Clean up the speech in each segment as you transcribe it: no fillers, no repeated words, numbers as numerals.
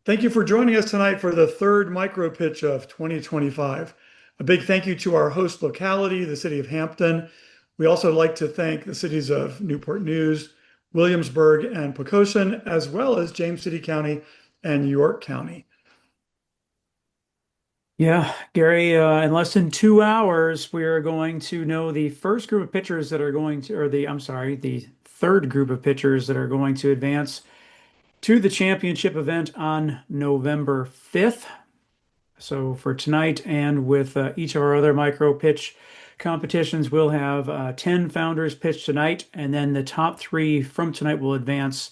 Thank you for joining us tonight for the third micro pitch of 2025. A big thank you to our host locality, the city of Hampton. We also like to thank the cities of Newport News, Williamsburg, and Poquoson, as well as James City County and York County. Yeah, Gary, in less than 2 hours, we are going to know the first group of pitchers that are going to, or I'm sorry, the third group of pitchers that are going to advance to the championship event on November 5th. So for tonight and with each of our other micro pitch competitions, we'll have 10 founders pitch tonight, and then the top three from tonight will advance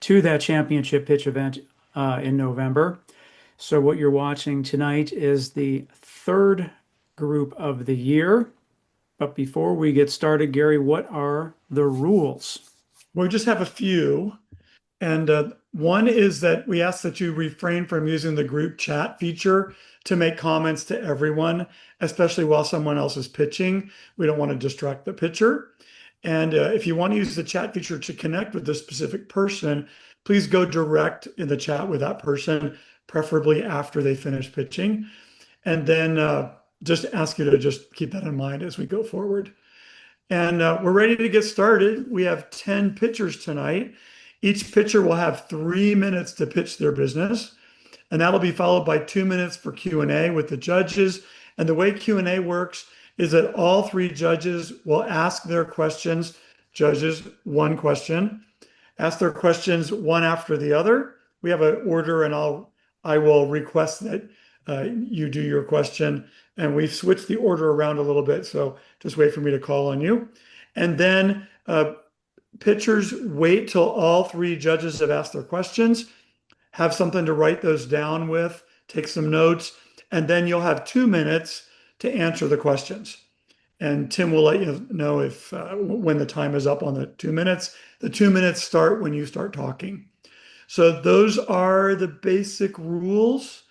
to that championship pitch event in November. So what you're watching tonight is the third group of the year. But before we get started, Gary, what are the rules? We just have a few. And one is that we ask that you refrain from using the group chat feature to make comments to everyone, especially while someone else is pitching. We don't want to distract the pitcher. And if you want to use the chat feature to connect with a specific person, please go direct in the chat with that person, preferably after they finish pitching. And then just ask you to just keep that in mind as we go forward. And we're ready to get started. We have 10 pitchers tonight. Each pitcher will have 3 minutes to pitch their business, and that'll be followed by 2 minutes for Q&A with the judges. And the way Q&A works is that all three judges will ask their questions, judges one question, ask their questions one after the other. We have an order, and I will request that you do your question. And we've switched the order around a little bit, so just wait for me to call on you. And then pitchers wait till all three judges have asked their questions, have something to write those down with, take some notes, and then you'll have 2 minutes to answer the questions. And Tim will let you know if when the time is up on the 2 minutes. The 2 minutes start when you start talking. So those are the basic rules.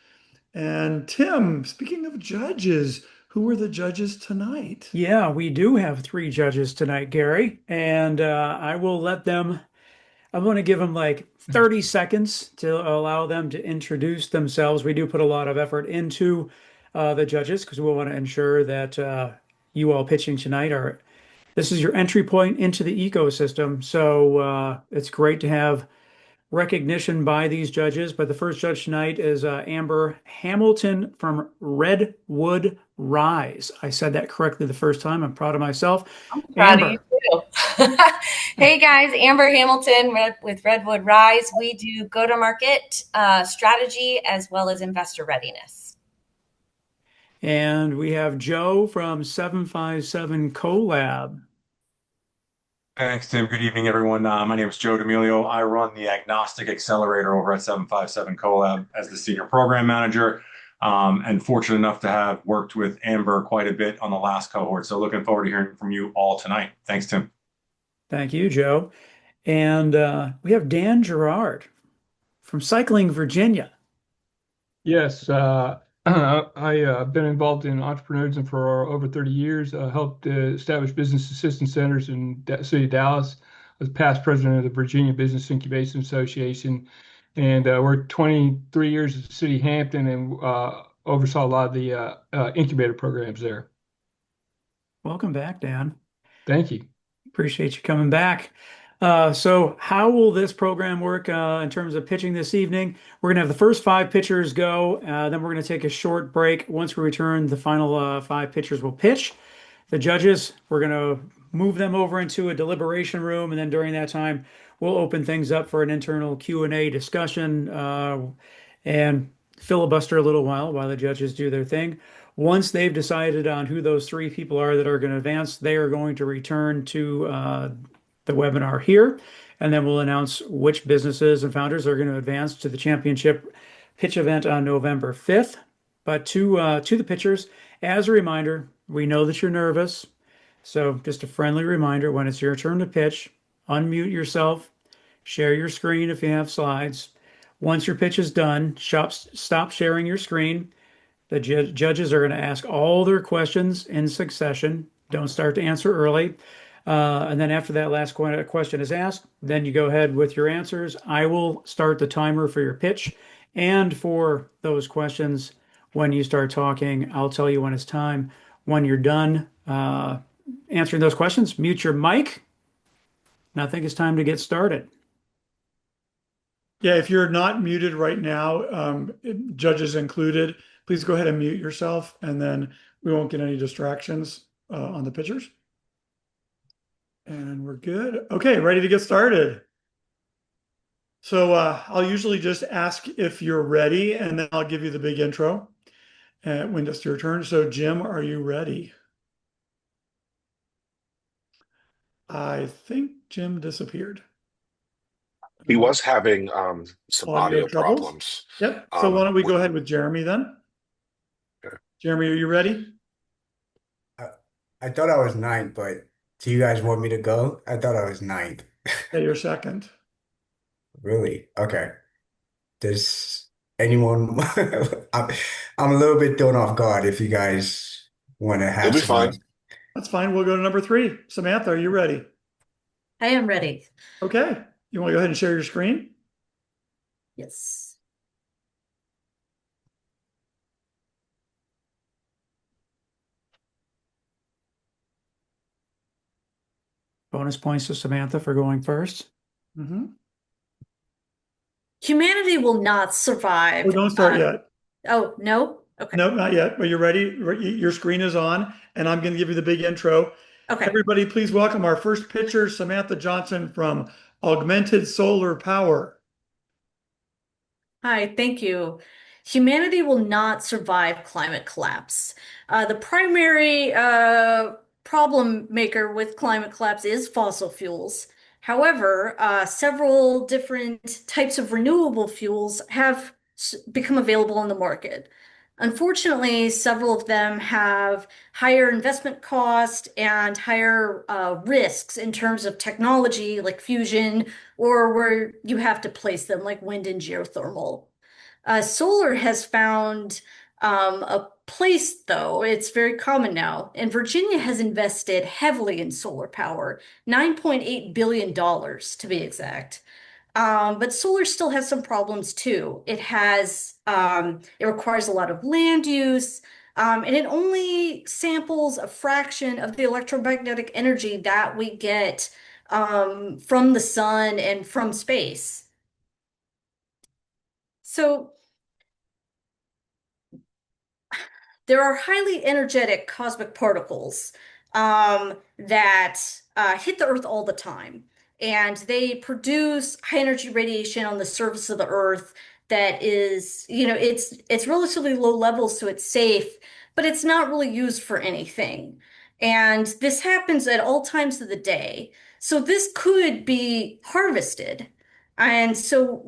And Tim, speaking of judges, who are the judges tonight? Yeah, we do have three judges tonight, Gary, and I will let them, I'm going to give them like 30 seconds to allow them to introduce themselves. We do put a lot of effort into the judges because we want to ensure that you all pitching tonight this is your entry point into the ecosystem. So it's great to have recognition by these judges. But the first judge tonight is Amber Hamilton from Redwood Rise. I said that correctly the first time. I'm proud of myself. I'm proud of you Amber. too. Hey guys, Amber Hamilton with Redwood Rise. We do go-to-market strategy as well as investor readiness. And we have Joe from 757 CoLab. Thanks, Tim. Good evening, everyone. My name is Joe D'Amelio. I run the Agnostic Accelerator over at 757 CoLab as the Senior Program Manager, and fortunate enough to have worked with Amber quite a bit on the last cohort. So looking forward to hearing from you all tonight. Thanks, Tim. Thank you, Joe. And we have Dan Gerard from Cycling Virginia. Yes, I've been involved in entrepreneurism for over 30 years. Helped establish business assistance centers in the city of Dallas. I was past president of the Virginia Business Incubation Association, and we're 23 years at the city of Hampton, and oversaw a lot of the incubator programs there. Welcome back, Dan. Thank you. Appreciate you coming back. So how will this program work in terms of pitching this evening? We're going to have the first five pitchers go, then we're going to take a short break. Once we return, the final five pitchers will pitch. The judges, we're going to move them over into a deliberation room, and then during that time, we'll open things up for an internal Q&A discussion and filibuster a little while the judges do their thing. Once they've decided on who those three people are that are going to advance, they are going to return to the webinar here, and then we'll announce which businesses and founders are going to advance to the championship pitch event on November 5th. But to the pitchers, as a reminder, we know that you're nervous, so just a friendly reminder, when it's your turn to pitch, unmute yourself, share your screen if you have slides. Once your pitch is done, stop sharing your screen. The judges are going to ask all their questions in succession. Don't start to answer early. And then after that last question is asked, then you go ahead with your answers. I will start the timer for your pitch, and for those questions. When you start talking, I'll tell you when it's time. When you're done answering those questions, mute your mic. And I think it's time to get started. Yeah, if you're not muted right now, judges included, please go ahead and mute yourself, and then we won't get any distractions on the pictures. And we're good. Okay, ready to get started. So I'll usually just ask if you're ready, and then I'll give you the big intro when it's your turn. So Jim, are you ready? I think Jim disappeared. He was having some Audio audio troubles? problems. Yep. So why don't we go ahead with Jeremy then? Okay. Jeremy, are you ready? I thought I was ninth, but do you guys want me to go? I thought I was ninth. Yeah, you're second. Really? Okay. Does anyone I'm I'm a little bit thrown off guard if you guys want to You'll have be someone fine. else. That's fine. We'll go to number 3. Samantha, are you ready? I am ready. Okay. You want to go ahead and share your screen? Yes. Bonus points to Samantha for going first. Humanity will not survive. Oh, don't start yet. Oh, no? Okay. Nope, not yet. But you're ready. Your screen is on, and I'm going to give you the big intro. Okay. Everybody, please welcome our first pitcher, Samantha Johnson from Augmented Solar Power. Hi, thank you. Humanity will not survive climate collapse. The primary problem maker with climate collapse is fossil fuels. However, several different types of renewable fuels have become available on the market. Unfortunately, several of them have higher investment cost and higher risks in terms of technology, like fusion, or where you have to place them, like wind and geothermal. Solar has found a place, though. It's very common now. And Virginia has invested heavily in solar power, $9.8 billion to be exact. But solar still has some problems too. It requires a lot of land use, and it only samples a fraction of the electromagnetic energy that we get from the sun and from space. So there are highly energetic cosmic particles that hit the Earth all the time. And they produce high energy radiation on the surface of the Earth that is, it's relatively low levels, so it's safe, but it's not really used for anything. And this happens at all times of the day. So this could be harvested. And so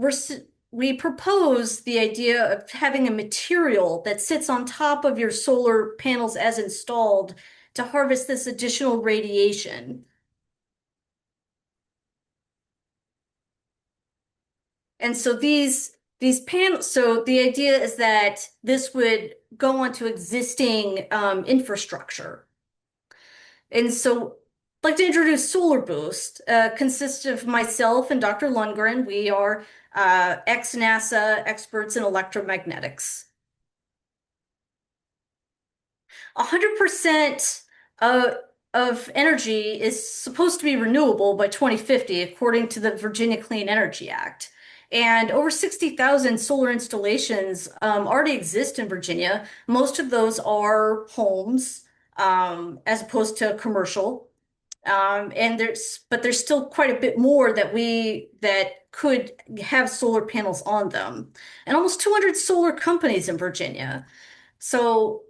we propose the idea of having a material that sits on top of your solar panels as installed to harvest this additional radiation. And so these panels, so the idea is that this would go onto existing infrastructure. And so I'd like to introduce Solar Boost. Consists of myself and Dr. Lundgren. We are ex-NASA experts in electromagnetics. 100% of energy is supposed to be renewable by 2050, according to the Virginia Clean Energy Act. And over 60,000 solar installations already exist in Virginia. Most of those are homes, as opposed to commercial. But there's still quite a bit more that could have solar panels on them, and almost 200 solar companies in Virginia. So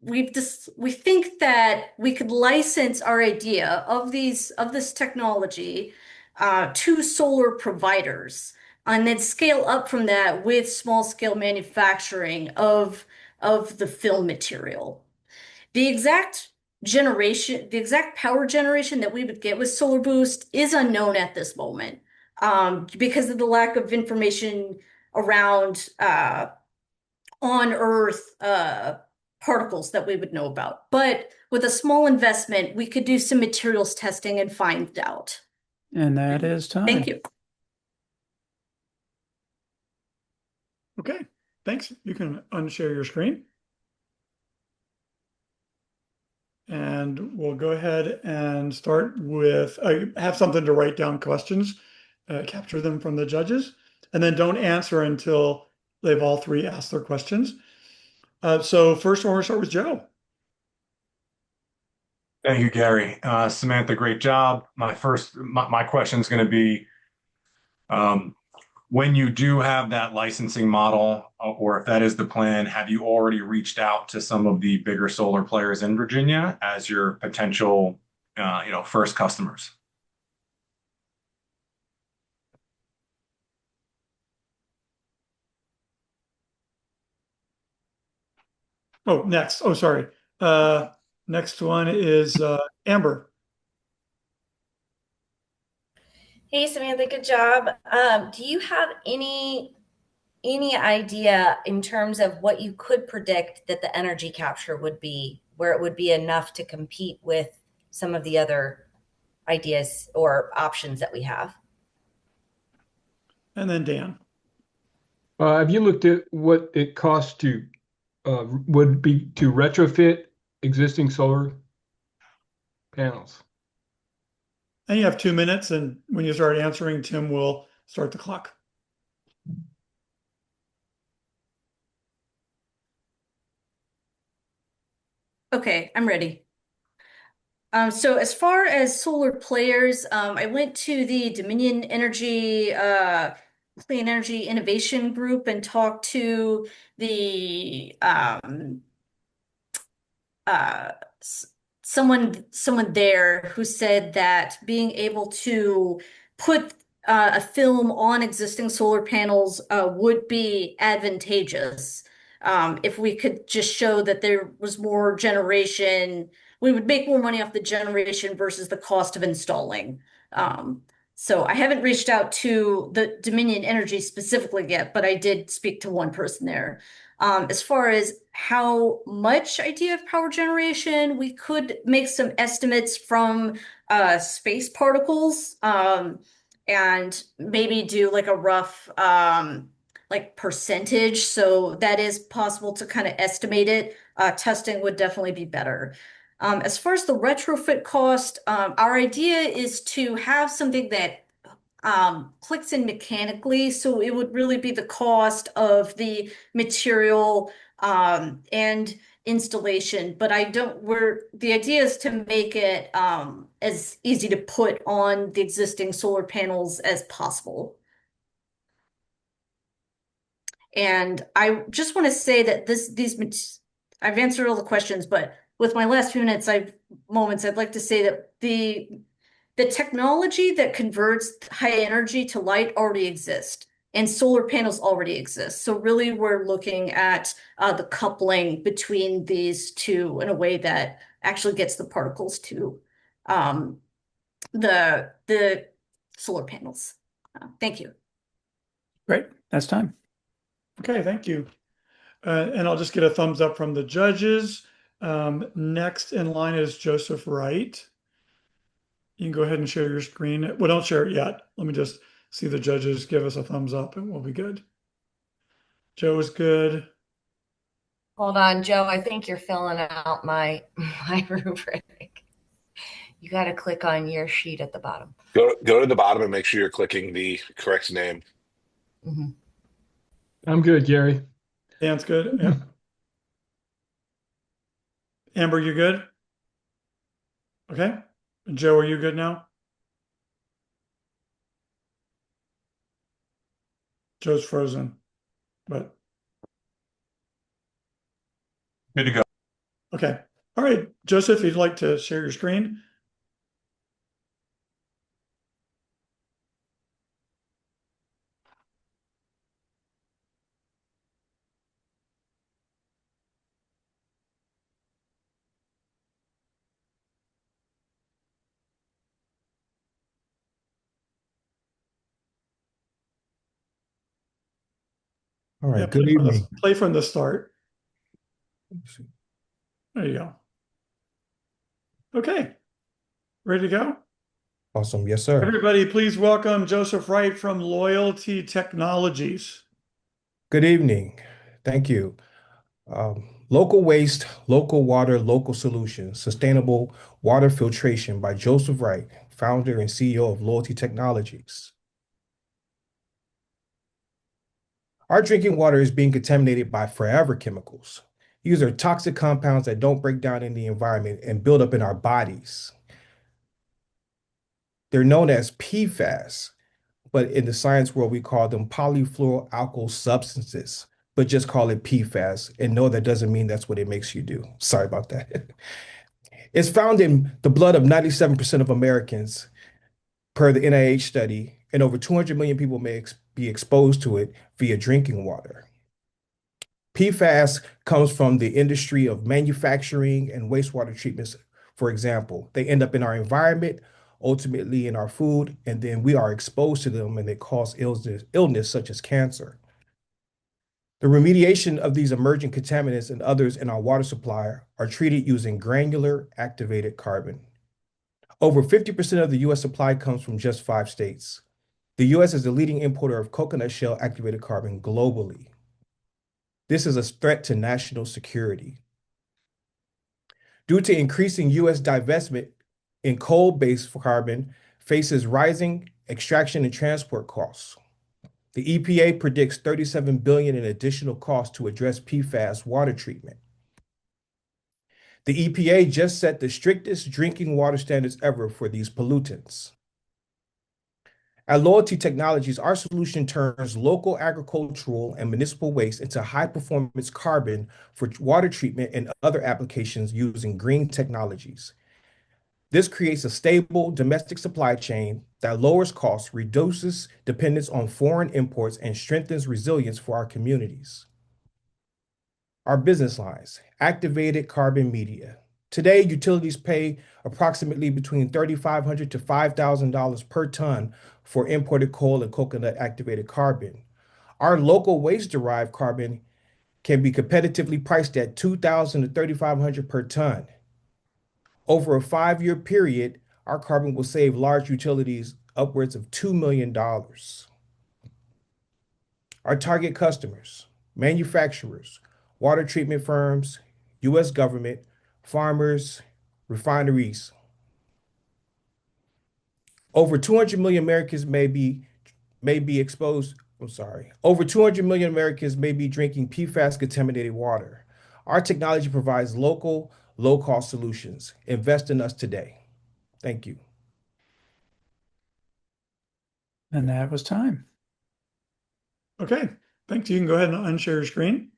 we think that we could license our idea of this technology to solar providers, and then scale up from that with small scale manufacturing of the film material. The exact power generation that we would get with Solar Boost is unknown at this moment, because of the lack of information around on Earth particles that we would know about. But with a small investment, we could do some materials testing and find out. And that is time. Thank you. Okay, thanks. You can unshare your screen. And we'll go ahead and start with, I have something to write down questions, capture them from the judges, and then don't answer until they've all three asked their questions. So first, we're going to start with Joe. Thank you, Gary. Samantha, great job. My question is going to be, um, when you do have that licensing model, or if that is the plan, have you already reached out to some of the bigger solar players in Virginia as your potential, first customers? Oh, next. Oh, sorry. Next one is Amber. Hey Samantha, good job. Do you have any idea in terms of what you could predict that the energy capture would be, where it would be enough to compete with some of the other ideas or options that we have? And then Dan. Have you looked at what it costs to would be to retrofit existing solar panels? And you have 2 minutes, and when you start answering, Tim will start the clock. Okay, I'm ready. So as far as solar players, I went to the Dominion Energy Clean Energy Innovation Group and talked to the uh, someone there who said that being able to put a film on existing solar panels would be advantageous. If we could just show that there was more generation, we would make more money off the generation versus the cost of installing. So I haven't reached out to the Dominion Energy specifically yet, but I did speak to one person there. As far as how much idea of power generation, we could make some estimates from space particles, and maybe do like a rough like percentage. So that is possible to kind of estimate it. Testing would definitely be better. As far as the retrofit cost, our idea is to have something that clicks in mechanically. So it would really be the cost of the material and installation. But the idea is to make it as easy to put on the existing solar panels as possible. And I just want to say that I've answered all the questions, but with my last few moments, I'd like to say that the technology that converts high energy to light already exists, and solar panels already exist. So really, we're looking at the coupling between these two in a way that actually gets the particles to um, the solar panels. Thank you. Great. That's time. Okay, thank you. And I'll just get a thumbs up from the judges. Next in line is Joseph Wright. You can go ahead and share your screen. Well, don't share it yet. Let me just see the judges give us a thumbs up and we'll be good. Joe is good. Hold on, Joe. I think you're filling out my rubric. You got to click on your sheet at the bottom. Go to the bottom and make sure you're clicking the correct name. Mm-hmm. I'm good, Gary. Dan's good. Yeah. Amber, you good? Okay. Joe, are you good now? Joe's frozen, but Good to go. okay. All right, Joseph, if you'd like to share your screen. All right, Yeah, good evening. play from the start. There you go. Okay, ready to go? Awesome. Yes, sir. Everybody, please welcome Joseph Wright from Loyalty Technologies. Good evening. Thank you. Local Waste, Local Water, Local Solutions, Sustainable Water Filtration by Joseph Wright, founder and CEO of Loyalty Technologies. Our drinking water is being contaminated by forever chemicals. These are toxic compounds that don't break down in the environment and build up in our bodies. They're known as PFAS, but in the science world, we call them polyfluoroalkyl substances, but just call it PFAS. And no, that doesn't mean that's what it makes you do. Sorry about that. It's found in the blood of 97% of Americans, per the NIH study, and over 200 million people may be exposed to it via drinking water. PFAS comes from the industry of manufacturing and wastewater treatments. For example, they end up in our environment, ultimately in our food, and then we are exposed to them and they cause illness such as cancer. The remediation of these emerging contaminants and others in our water supply are treated using granular activated carbon. Over 50% of the US supply comes from just 5 states. The US is the leading importer of coconut shell activated carbon globally. This is a threat to national security. Due to increasing US divestment in coal-based carbon faces rising extraction and transport costs. The EPA predicts $37 billion in additional costs to address PFAS water treatment. The EPA just set the strictest drinking water standards ever for these pollutants. At Loyalty Technologies, our solution turns local agricultural and municipal waste into high-performance carbon for water treatment and other applications using green technologies. This creates a stable domestic supply chain that lowers costs, reduces dependence on foreign imports, and strengthens resilience for our communities. Our business lines: activated carbon media. Today, utilities pay approximately between $3,500 to $5,000 per ton for imported coal and coconut activated carbon. Our local waste-derived carbon can be competitively priced at $2,000 to $3,500 per ton. Over a 5-year period, our carbon will save large utilities upwards of $2 million. Our target customers: manufacturers, water treatment firms, US government, farmers, refineries. Over 200 million Americans may be exposed. I'm sorry. Over 200 million Americans may be drinking PFAS contaminated water. Our technology provides local, low-cost solutions. Invest in us today. Thank you. And that was time. Okay, thanks. You can go ahead and unshare your screen.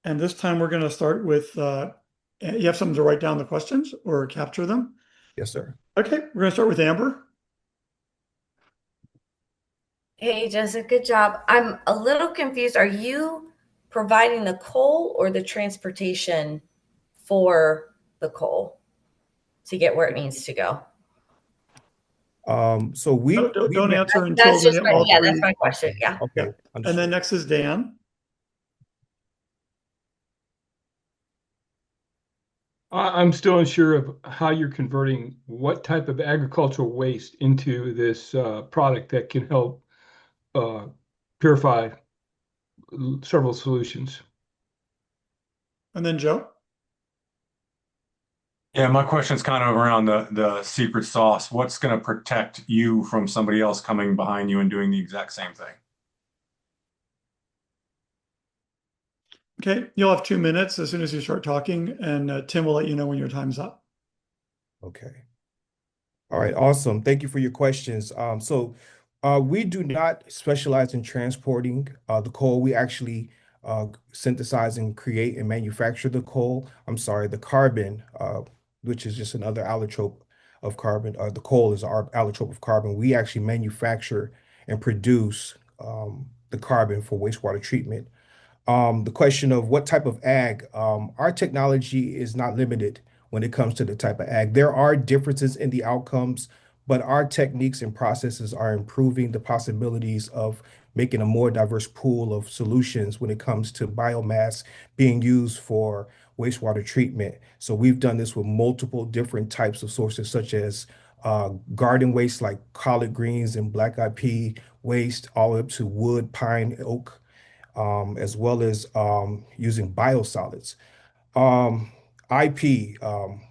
And this time we're going to start with, you have something to write down the questions or capture them? Yes, sir. Okay, we're going to start with Amber. Hey, Jessica, good job. I'm a little confused. Are you providing the coal or the transportation for the coal to get where it needs to go? So we Don't answer until That's just the my, all yeah, three. that's my question. Yeah. Okay. And Understood. then next is Dan. I'm still unsure of how you're converting what type of agricultural waste into this product that can help purify several solutions. And then Joe. Yeah, my question's kind of around the secret sauce. What's going to protect you from somebody else coming behind you and doing the exact same thing? Okay, you'll have 2 minutes as soon as you start talking, and Tim will let you know when your time's up. Okay. All right, awesome. Thank you for your questions. We do not specialize in transporting the coal. We actually synthesize and create and manufacture the coal. I'm sorry, the carbon, which is just another allotrope of carbon. The coal is our allotrope of carbon. We actually manufacture and produce the carbon for wastewater treatment. The question of what type of ag, our technology is not limited when it comes to the type of ag. There are differences in the outcomes, but our techniques and processes are improving the possibilities of making a more diverse pool of solutions when it comes to biomass being used for wastewater treatment. So we've done this with multiple different types of sources, such as garden waste like collard greens and black eyed pea waste, all up to wood, pine, oak, as well as using biosolids. Um, IP,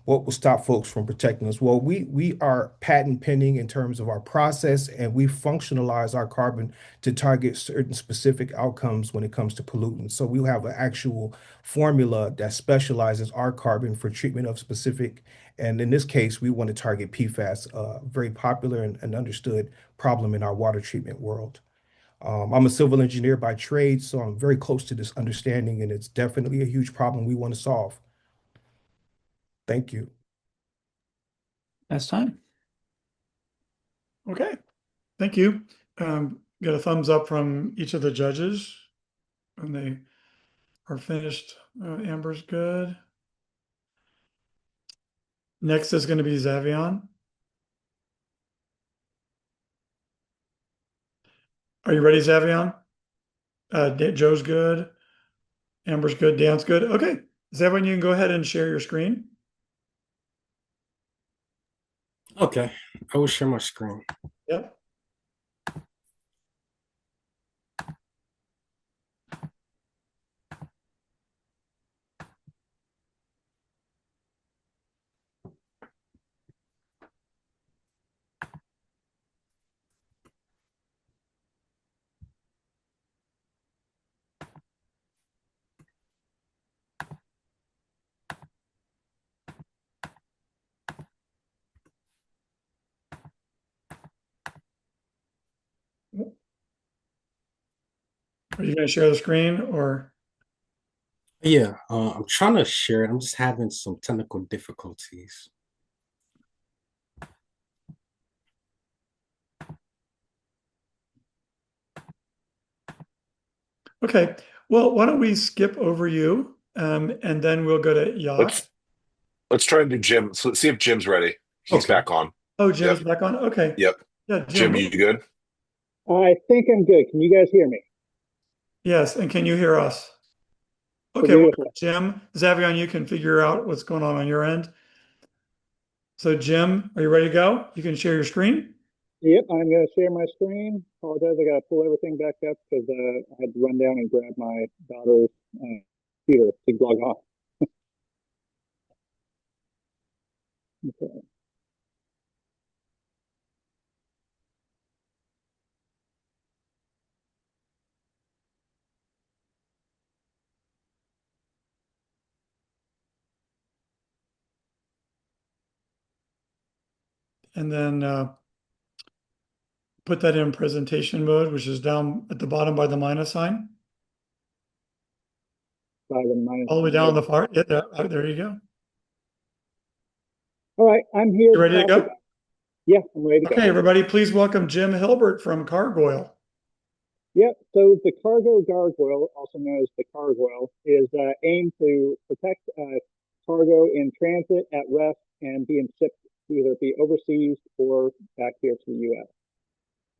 what will stop folks from protecting us? Well, we are patent pending in terms of our process, and we functionalize our carbon to target certain specific outcomes when it comes to pollutants. So we'll have an actual formula that specializes our carbon for treatment of specific, and in this case, we want to target PFAS, a very popular and understood problem in our water treatment world. I'm a civil engineer by trade, so I'm very close to this understanding, and it's definitely a huge problem we want to solve. Thank you. That's time. Okay, thank you. Get a thumbs up from each of the judges when they are finished. Amber's good. Next is going to be Zavion. Are you ready, Zavion? Joe's good. Amber's good. Dan's good. Okay, Zavion, you can go ahead and share your screen. Okay, I will share my screen. Yep. Are you going to share the screen or? Yeah, I'm trying to share it. I'm just having some technical difficulties. Okay, well, why don't we skip over you and then we'll go to Yacht. Let's try and do Jim. So let's see if Jim's ready. He's Okay. back on. Oh, Jim's Yep. back on? Okay. Yep. Yeah, Jim, you good? I think I'm good. Can you guys hear me? Yes, and can you hear us? Oh, Okay, well, beautiful. Jim, Zavion, you can figure out what's going on your end. So Jim, are you ready to go? You can share your screen. Yep, I'm going to share my screen. Apologize, I got to pull everything back up because I had to run down and grab my daughter's computer to log on. Okay. And then put that in presentation mode, which is down at the bottom by the minus sign. By the minus All the way sign. down the far. Yeah, there you go. All right, I'm here You to ready to talk go? about. Yeah, I'm ready to go. Okay, everybody, please welcome Jim Hilbert from Cargoil. Yep. So the cargo gargoyle, also known as the cargoyle, is aimed to protect cargo in transit, at rest, and being shipped, either be overseas or back here to the U.S.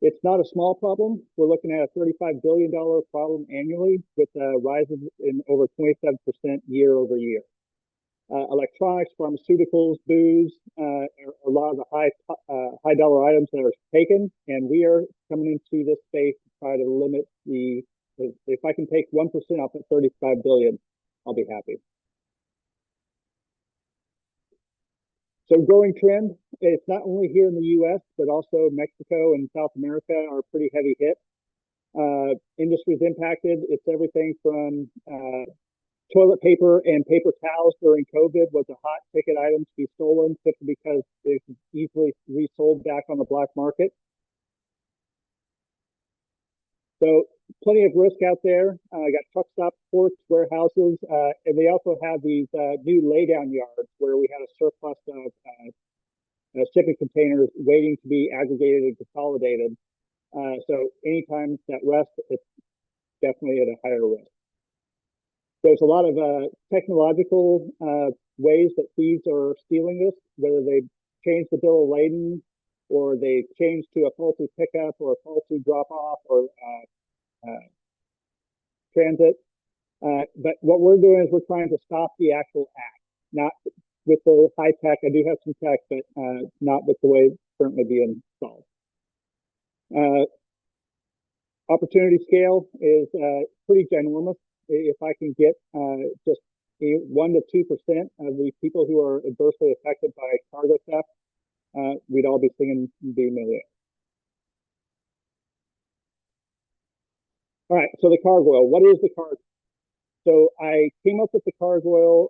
It's not a small problem. We're looking at a $35 billion problem annually, with rises in over 27% year over year. Electronics, pharmaceuticals, booze are a lot of the high dollar items that are taken, and we are coming into this space to try to limit the. If I can take 1% off at 35 billion, I'll be happy. So growing trend. It's not only here in the U.S., but also Mexico and South America are pretty heavy hit. Industries impacted. It's everything from toilet paper and paper towels during COVID was a hot ticket item to be stolen simply because it's easily resold back on the black market. So plenty of risk out there. Got truck stops, ports, warehouses, and they also have these new laydown yards where we had a surplus of shipping containers waiting to be aggregated and consolidated. So anytime that rest, it's definitely at a higher risk. There's a lot of technological ways that thieves are stealing this, whether they change the bill of lading or they change to a faulty pickup or a faulty drop off or transit. But what we're doing is we're trying to stop the actual act, not with the high tech. I do have some tech, but not with the way it's currently being solved. Opportunity scale is pretty ginormous. If I can get just 1 to 2% of the people who are adversely affected by cargo theft, we'd all be singing "Be Millionaire." All right, so the cargo. What is the cargo? So I came up with the cargo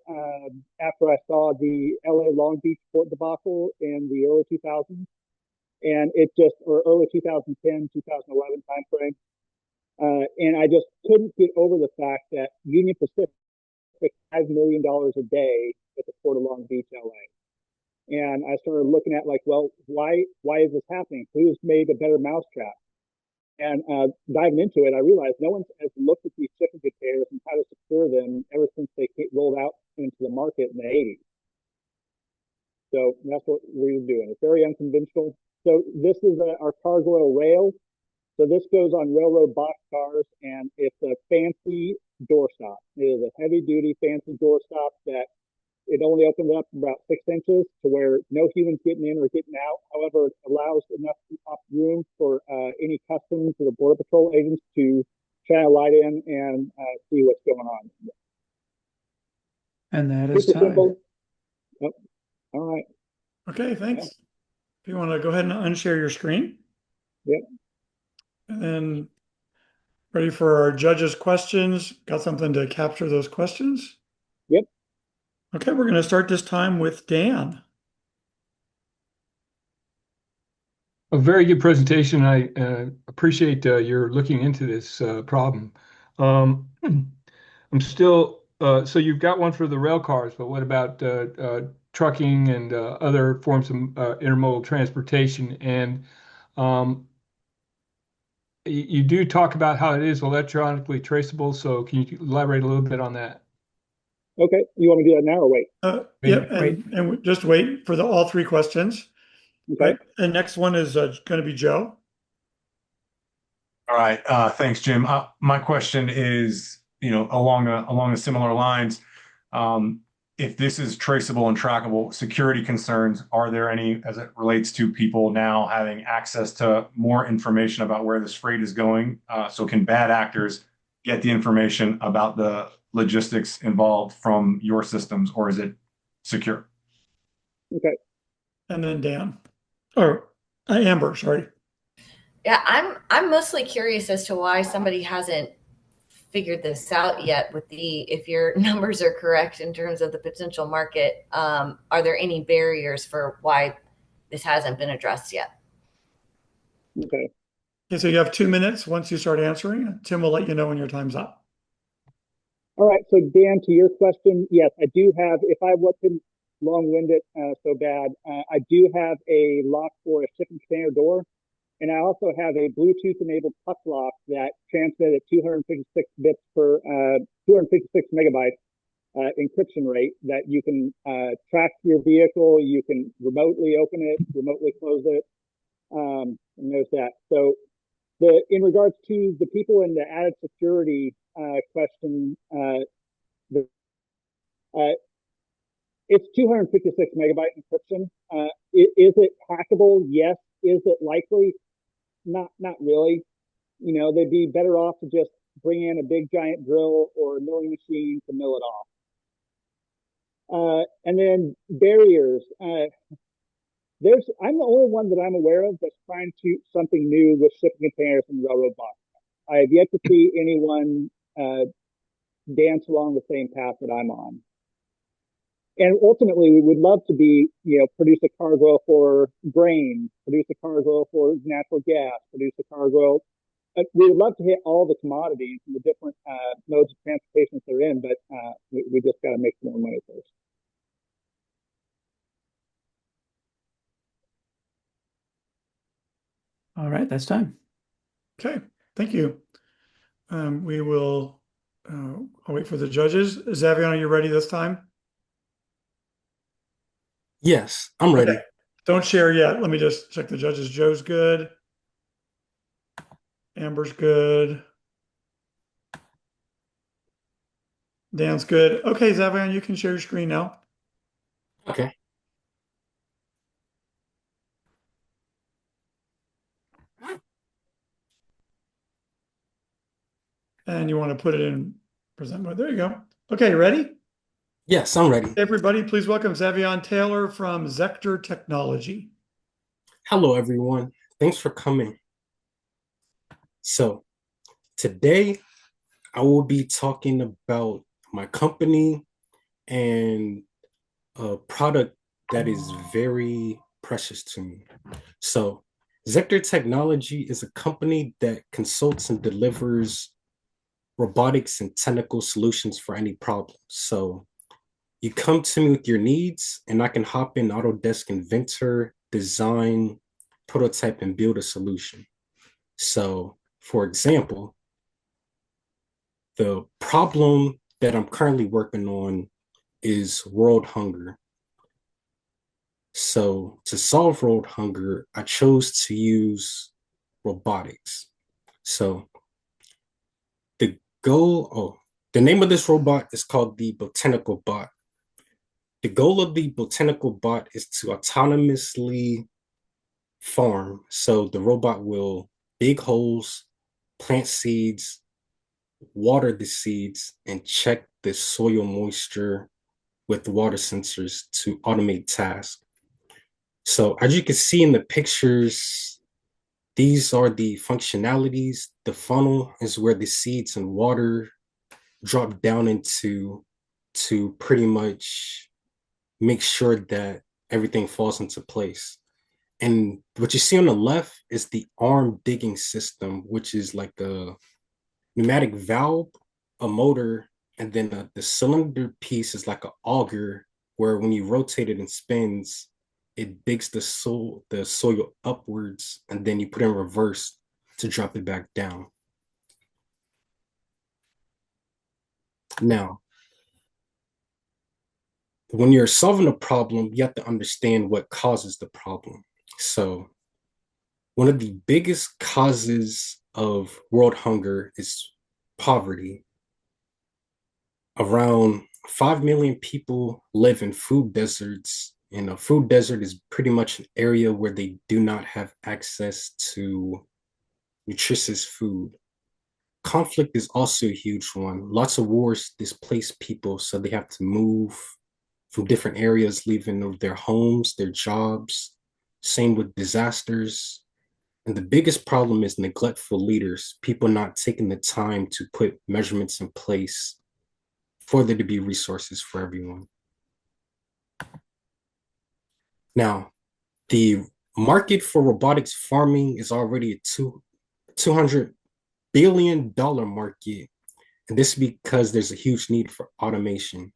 after I saw the LA Long Beach port debacle in the early 2000s, and or early 2010, 2011 timeframe. And I just couldn't get over the fact that Union Pacific $5 million a day at the Port of Long Beach, LA. And I started looking at well, why is this happening? Who's made a better mousetrap? And diving into it, I realized no one has looked at these shipping containers and how to secure them ever since they rolled out into the market in the 80s. So that's what we're doing. It's very unconventional. So this is our cargo rail. So this goes on railroad boxcars, and it's a fancy doorstop. It is a heavy-duty, fancy doorstop that it only opens up about 6 inches to where no human's getting in or getting out. However, it allows enough room for any customs or the Border Patrol agents to shine a light in and see what's going on. And that is Super time. simple. Oh, all right. Okay, thanks. If you want to go ahead and unshare your screen. Yep. And then ready for our judges' questions. Got something to capture those questions? Yep. Okay, we're going to start this time with Dan. A very good presentation. I appreciate your looking into this problem. I'm still, so you've got one for the rail cars, but what about trucking and other forms of intermodal transportation? And you do talk about how it is electronically traceable. So can you elaborate a little bit on that? Okay. You want me to do that now or wait? Yep, and just wait for all 3 questions. Okay. Right. And next one is going to be Joe. All right. Thanks, Jim. My question is, along a similar lines, if this is traceable and trackable, security concerns, are there any as it relates to people now having access to more information about where this freight is going? So can bad actors get the information about the logistics involved from your systems, or is it secure? Okay. And then Dan. Or Amber, sorry. Yeah, I'm mostly curious as to why somebody hasn't figured this out yet with if your numbers are correct in terms of the potential market. Are there any barriers for why this hasn't been addressed yet? Okay. Okay, so you have 2 minutes once you start answering. Tim will let you know when your time's up. All right. So Dan, to your question, yes, I do have, if I wasn't long-winded so bad, I do have a lock for a shipping container door. And I also have a Bluetooth-enabled puck lock that transmits at 256 bits per 256 megabytes encryption rate that you can track your vehicle. You can remotely open it, remotely close it, and there's that. So in regards to the people in the added security question, it's 256 megabyte encryption. Is it hackable? Yes. Is it likely? Not really. They'd be better off to just bring in a big giant drill or a milling machine to mill it off. And then barriers. I'm the only one that I'm aware of that's trying to something new with shipping containers and railroad boxes. I have yet to see anyone dance along the same path that I'm on. And ultimately, we would love to produce a cargo for grain, produce a cargo for natural gas, produce a cargo. We would love to hit all the commodities and the different modes of transportation they're in, but we just got to make more money first. All right, that's time. Okay, thank you. We will I'll wait for the judges. Xavier, are you ready this time? Yes, I'm ready. Okay. Don't share yet. Let me just check the judges. Joe's good. Amber's good. Dan's good. Okay, Xavier, you can share your screen now. Okay. And you want to put it in present mode. There you go. Okay, ready? Yes, I'm ready. Everybody, please welcome Xavion Taylor from Zector Technology. Hello, everyone. Thanks for coming. So today I will be talking about my company and a product that is very precious to me. So Zector Technology is a company that consults and delivers robotics and technical solutions for any problem. So you come to me with your needs, and I can hop in Autodesk Inventor, design, prototype, and build a solution. So, for example, the problem that I'm currently working on is world hunger. So, to solve world hunger, I chose to use robotics. So, the the name of this robot is called the Botanical Bot. The goal of the Botanical Bot is to autonomously farm. So the robot will dig holes, plant seeds, water the seeds, and check the soil moisture with water sensors to automate tasks. So as you can see in the pictures, these are the functionalities. The funnel is where the seeds and water drop down into to pretty much make sure that everything falls into place. And what you see on the left is the arm digging system, which is like a pneumatic valve, a motor, and then the cylinder piece is like an auger, where when you rotate it and spins, it digs the soil upwards, and then you put it in reverse to drop it back down. Now, when you're solving a problem, you have to understand what causes the problem. So one of the biggest causes of world hunger is poverty. Around 5 million people live in food deserts, and a food desert is pretty much an area where they do not have access to nutritious food. Conflict is also a huge one. Lots of wars displace people, so they have to move from different areas, leaving their homes, their jobs. Same with disasters. And the biggest problem is neglectful leaders, people not taking the time to put measurements in place for there to be resources for everyone. Now, the market for robotics farming is already a $200 billion market. And this is because there's a huge need for automation.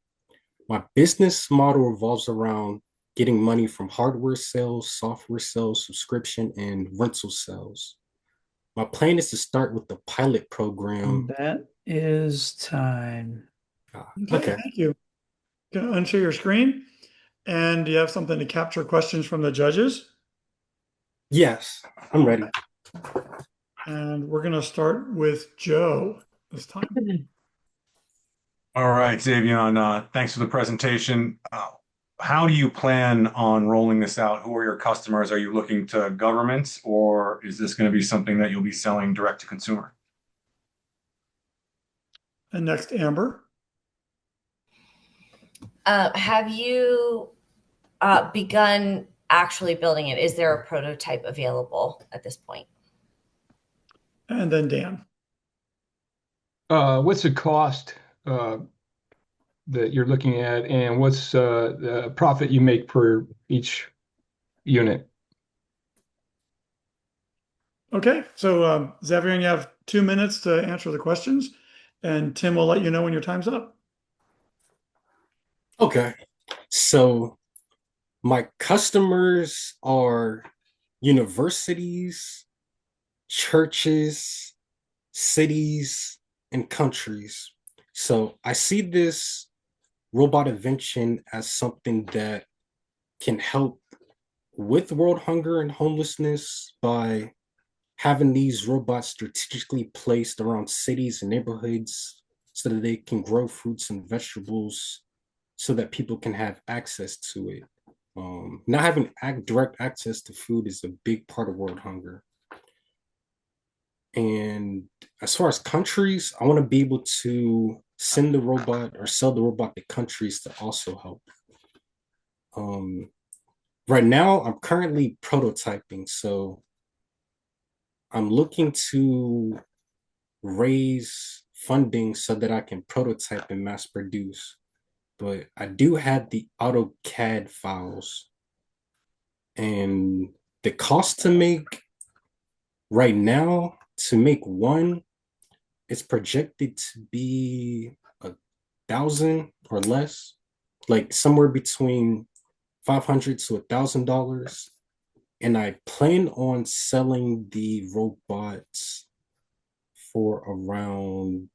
My business model revolves around getting money from hardware sales, software sales, subscription, and rental sales. My plan is to start with the pilot program. That is time. Okay. Thank you. Can I unshare your screen? And do you have something to capture questions from the judges? Yes, I'm ready. And we're going to start with Joe this time. All right, Xavion, thanks for the presentation. How do you plan on rolling this out? Who are your customers? Are you looking to governments, or is this going to be something that you'll be selling direct to consumer? And next, Amber. Have you begun actually building it? Is there a prototype available at this point? And then Dan. What's the cost that you're looking at, and what's the profit you make per each unit? Okay, so Xavier, you have 2 minutes to answer the questions, and Tim will let you know when your time's up. Okay. So my customers are universities, churches, cities, and countries. So I see this robot invention as something that can help with world hunger and homelessness by having these robots strategically placed around cities and neighborhoods so that they can grow fruits and vegetables so that people can have access to it. Not having direct access to food is a big part of world hunger. And as far as countries, I want to be able to send the robot or sell the robot to countries to also help. Right now, I'm currently prototyping, so I'm looking to raise funding so that I can prototype and mass produce. But I do have the AutoCAD files, and the cost to make right now to make one is projected to be 1,000 or less, like somewhere between $500 to $1,000. And I plan on selling the robots for around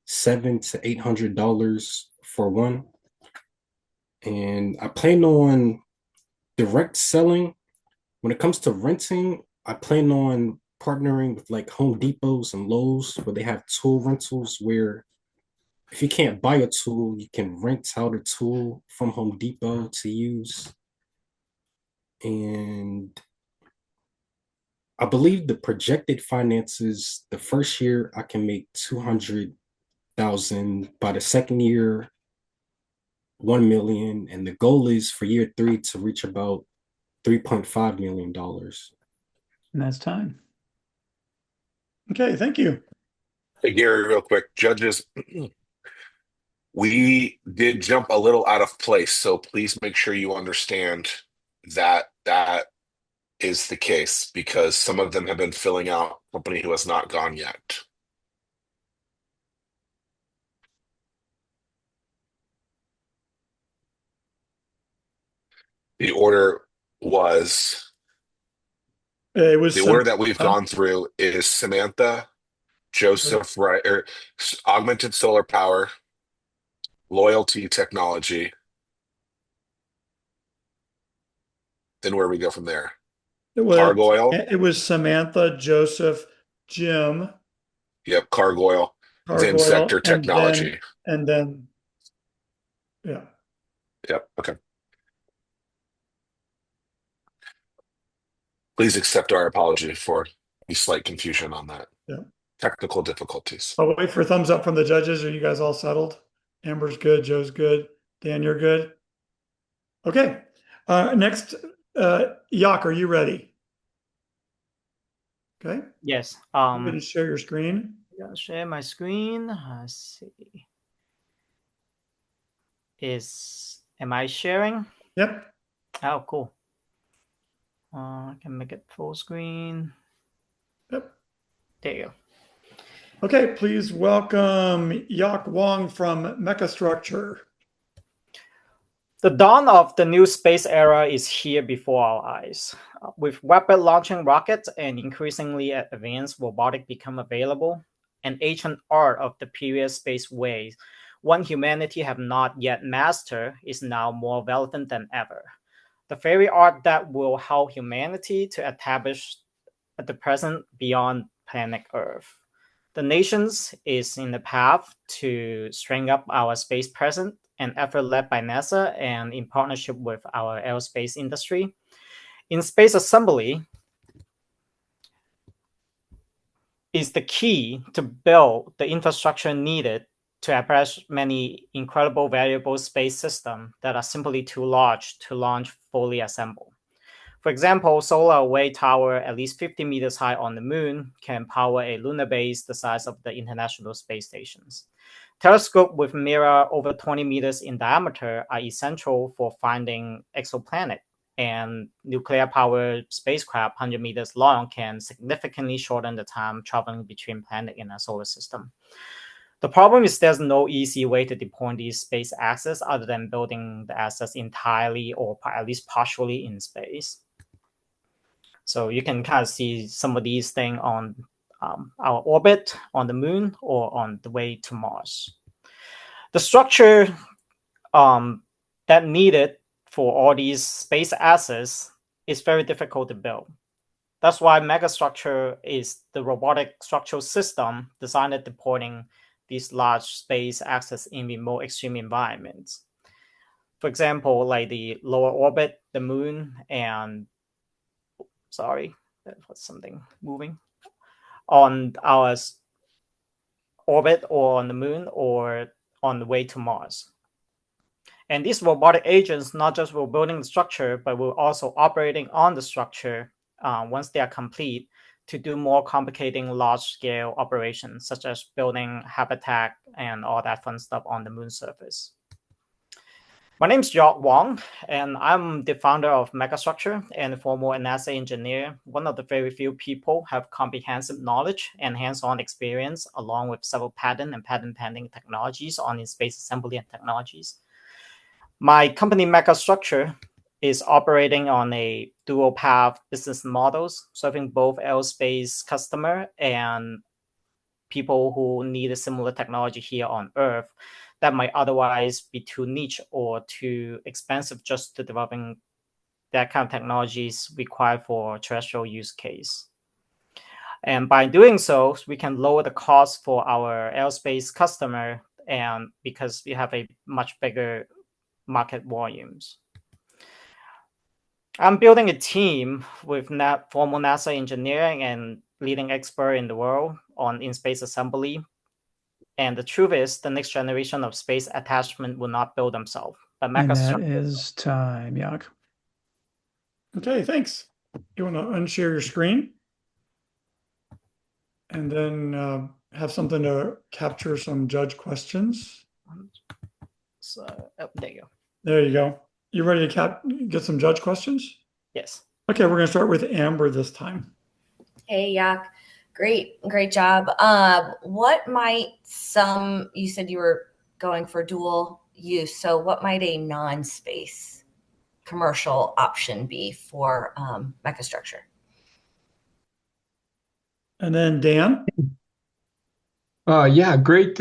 $700 to $800 for one. And I plan on direct selling. When it comes to renting, I plan on partnering with like Home Depots and Lowe's where they have tool rentals where if you can't buy a tool, you can rent out a tool from Home Depot to use. And I believe the projected finances, the first year I can make 200,000. By the second year, 1 million. And the goal is for year 3 to reach about $3.5 million. And that's time. Okay, thank you. Hey, Gary, real quick. Judges, we did jump a little out of place, so please make sure you understand that that is the case because some of them have been filling out company who has not gone yet. The order was It was the order that we've Samantha. gone through is Samantha, Joseph, right, or Augmented Solar Power, Loyalty Technology. Then where we go from there? Cargoil. It was Samantha, Joseph, Jim, Yep, Cargoil. Then Cargoyle, Sector Technology. and then yeah. Yep, okay. Please accept our apology for the slight confusion on that. Yeah. Technical difficulties. I'll wait for a thumbs up from the judges. Are you guys all settled? Amber's good, Joe's good, Dan, you're good. Okay. Next, Yak, are you ready? Okay. Yes. I'm going to share your screen. Yeah, share my screen. Let's see. Am I sharing? Yep. Oh, cool. I can make it full screen. Yep. There you go. Okay, please welcome Yak Wong from Mechastructure. The dawn of the new space era is here before our eyes. With rapid launching rockets and increasingly advanced robotic become available, an ancient art of the previous space ways, one humanity have not yet mastered, is now more relevant than ever. The very art that will help humanity to establish at the present beyond planet Earth. The nations is in the path to string up our space present, an effort led by NASA and in partnership with our aerospace industry. In space assembly is the key to build the infrastructure needed to address many incredible variable space systems that are simply too large to launch fully assembled. For example, solar array tower at least 50 meters high on the moon can power a lunar base the size of the International Space Stations. Telescopes with mirror over 20 meters in diameter are essential for finding exoplanet, and nuclear-powered spacecraft 100 meters long can significantly shorten the time traveling between planets in our solar system. The problem is there's no easy way to deploy these space assets other than building the assets entirely or at least partially in space. So you can kind of see some of these things on our orbit on the moon or on the way to Mars. The structure that needed for all these space assets is very difficult to build. That's why megastructure is the robotic structural system designed at deploying these large space assets in remote extreme environments. For example, like the lower orbit, the moon, and sorry, that was something moving. on our orbit or on the moon or on the way to Mars. And these robotic agents not just will building the structure, but will also operating on the structure once they are complete to do more complicating large-scale operations, such as building habitat and all that fun stuff on the moon surface. My name is York Wong, and I'm the founder of Megastructure and a former NASA engineer, one of the very few people have comprehensive knowledge and hands-on experience, along with several patent and patent pending technologies on in-space assembly and technologies. My company Megastructure is operating on a dual path business models, serving both aerospace customer and people who need a similar technology here on Earth that might otherwise be too niche or too expensive just to developing that kind of technologies required for terrestrial use case. And by doing so, we can lower the cost for our aerospace customer, and because we have a much bigger market volumes. I'm building a team with former NASA engineering and leading expert in the world on in-space assembly. And the truth is, the next generation of space attachment will not build themselves. But And that is time, Yak. Okay, thanks. You want to unshare your screen? And then have something to capture some judge questions. So, oh, there you go. There you go. You ready to get some judge questions? Yes. Okay, we're going to start with Amber this time. Hey, Yak. Great job. What might you said you were going for dual use, so what might a non-space commercial option be for Megastructure? And then Dan. Yeah, great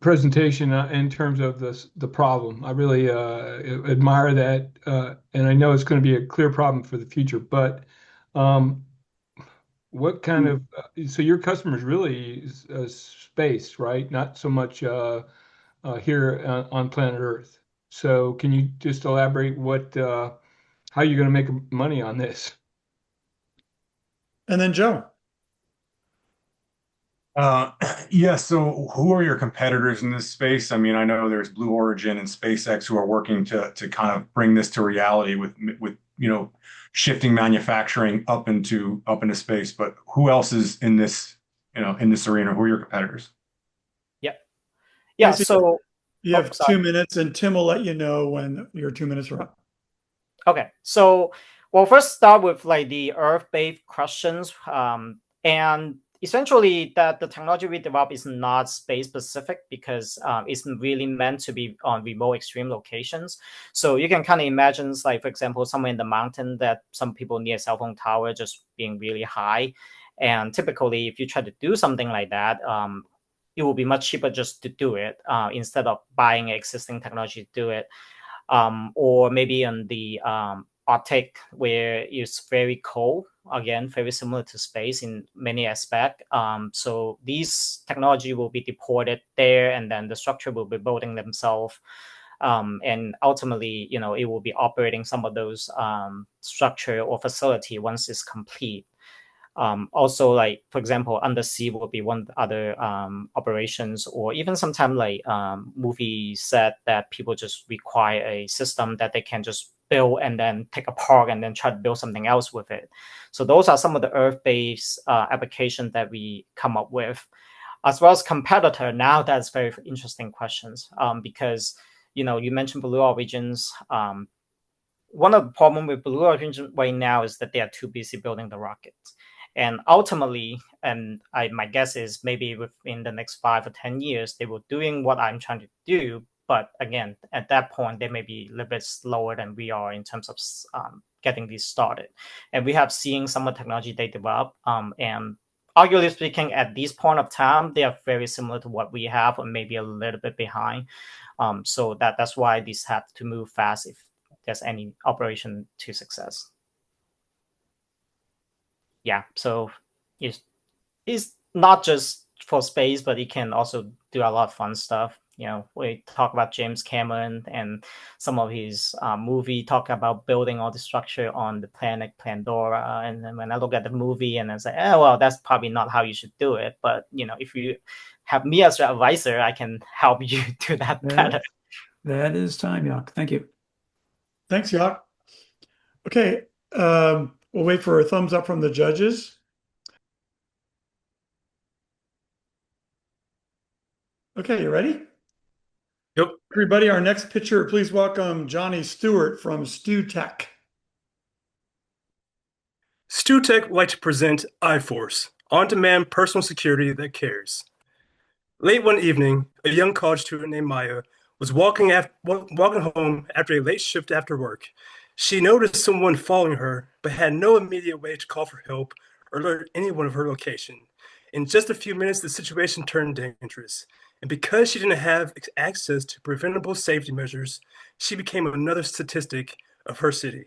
presentation in terms of the problem. I really admire that, and I know it's going to be a clear problem for the future. But what kind of so your customers really is space, right? Not so much here on planet Earth. So can you just elaborate how you're going to make money on this? And then Joe. Yeah, so who are your competitors in this space? I mean, I know there's Blue Origin and SpaceX who are working to kind of bring this to reality with shifting manufacturing up into space. But who else is in this in this arena? Who are your competitors? Yep. Yeah. Basically, so you have 2 minutes, and Tim will let you know when your 2 minutes are up. Okay. So we'll first start with like the Earth-based questions, and essentially that the technology we develop is not space specific because it's really meant to be on remote extreme locations. So you can kind of imagine, like, for example, somewhere in the mountain that some people near a cell phone tower just being really high. And typically, if you try to do something like that, it will be much cheaper just to do it instead of buying existing technology to do it. Or maybe on the Arctic, where it's very cold, again, very similar to space in many aspects. So these technology will be deported there, and then the structure will be building themselves. And ultimately, it will be operating some of those structure or facility once it's complete. Also, like, for example, undersea will be one other operations, or even sometimes like movie set that people just require a system that they can just build and then take apart and then try to build something else with it. So those are some of the Earth-based applications that we come up with. As well as competitor, now that's very interesting questions because, you mentioned Blue Origins. One of the problems with Blue Origin right now is that they are too busy building the rockets. And ultimately, and my guess is maybe within the next 5 or 10 years, they were doing what I'm trying to do. But again, at that point, they may be a little bit slower than we are in terms of getting these started. And we have seen some of the technology they develop. And arguably speaking, at this point of time, they are very similar to what we have, or maybe a little bit behind. So that's why these have to move fast if there's any operation to success. Yeah, so it's not just for space, but it can also do a lot of fun stuff. we talk about James Cameron and some of his movie talk about building all the structure on the planet Pandora. And then when I look at the movie and I say, oh, well, that's probably not how you should do it. But, if you have me as your advisor, I can help you do that better. That is time, Yak. Thank you. Thanks, Yak. Okay, we'll wait for a thumbs up from the judges. Okay, you ready? Yep. Everybody, our next pitcher, please welcome Johnny Stewart from StuTech. StuTech would like to present iForce, on-demand personal security that cares. Late one evening, a young college student named Maya was walking home after a late shift after work. She noticed someone following her, but had no immediate way to call for help or alert anyone of her location. In just a few minutes, the situation turned dangerous, and because she didn't have access to preventable safety measures, she became another statistic of her city.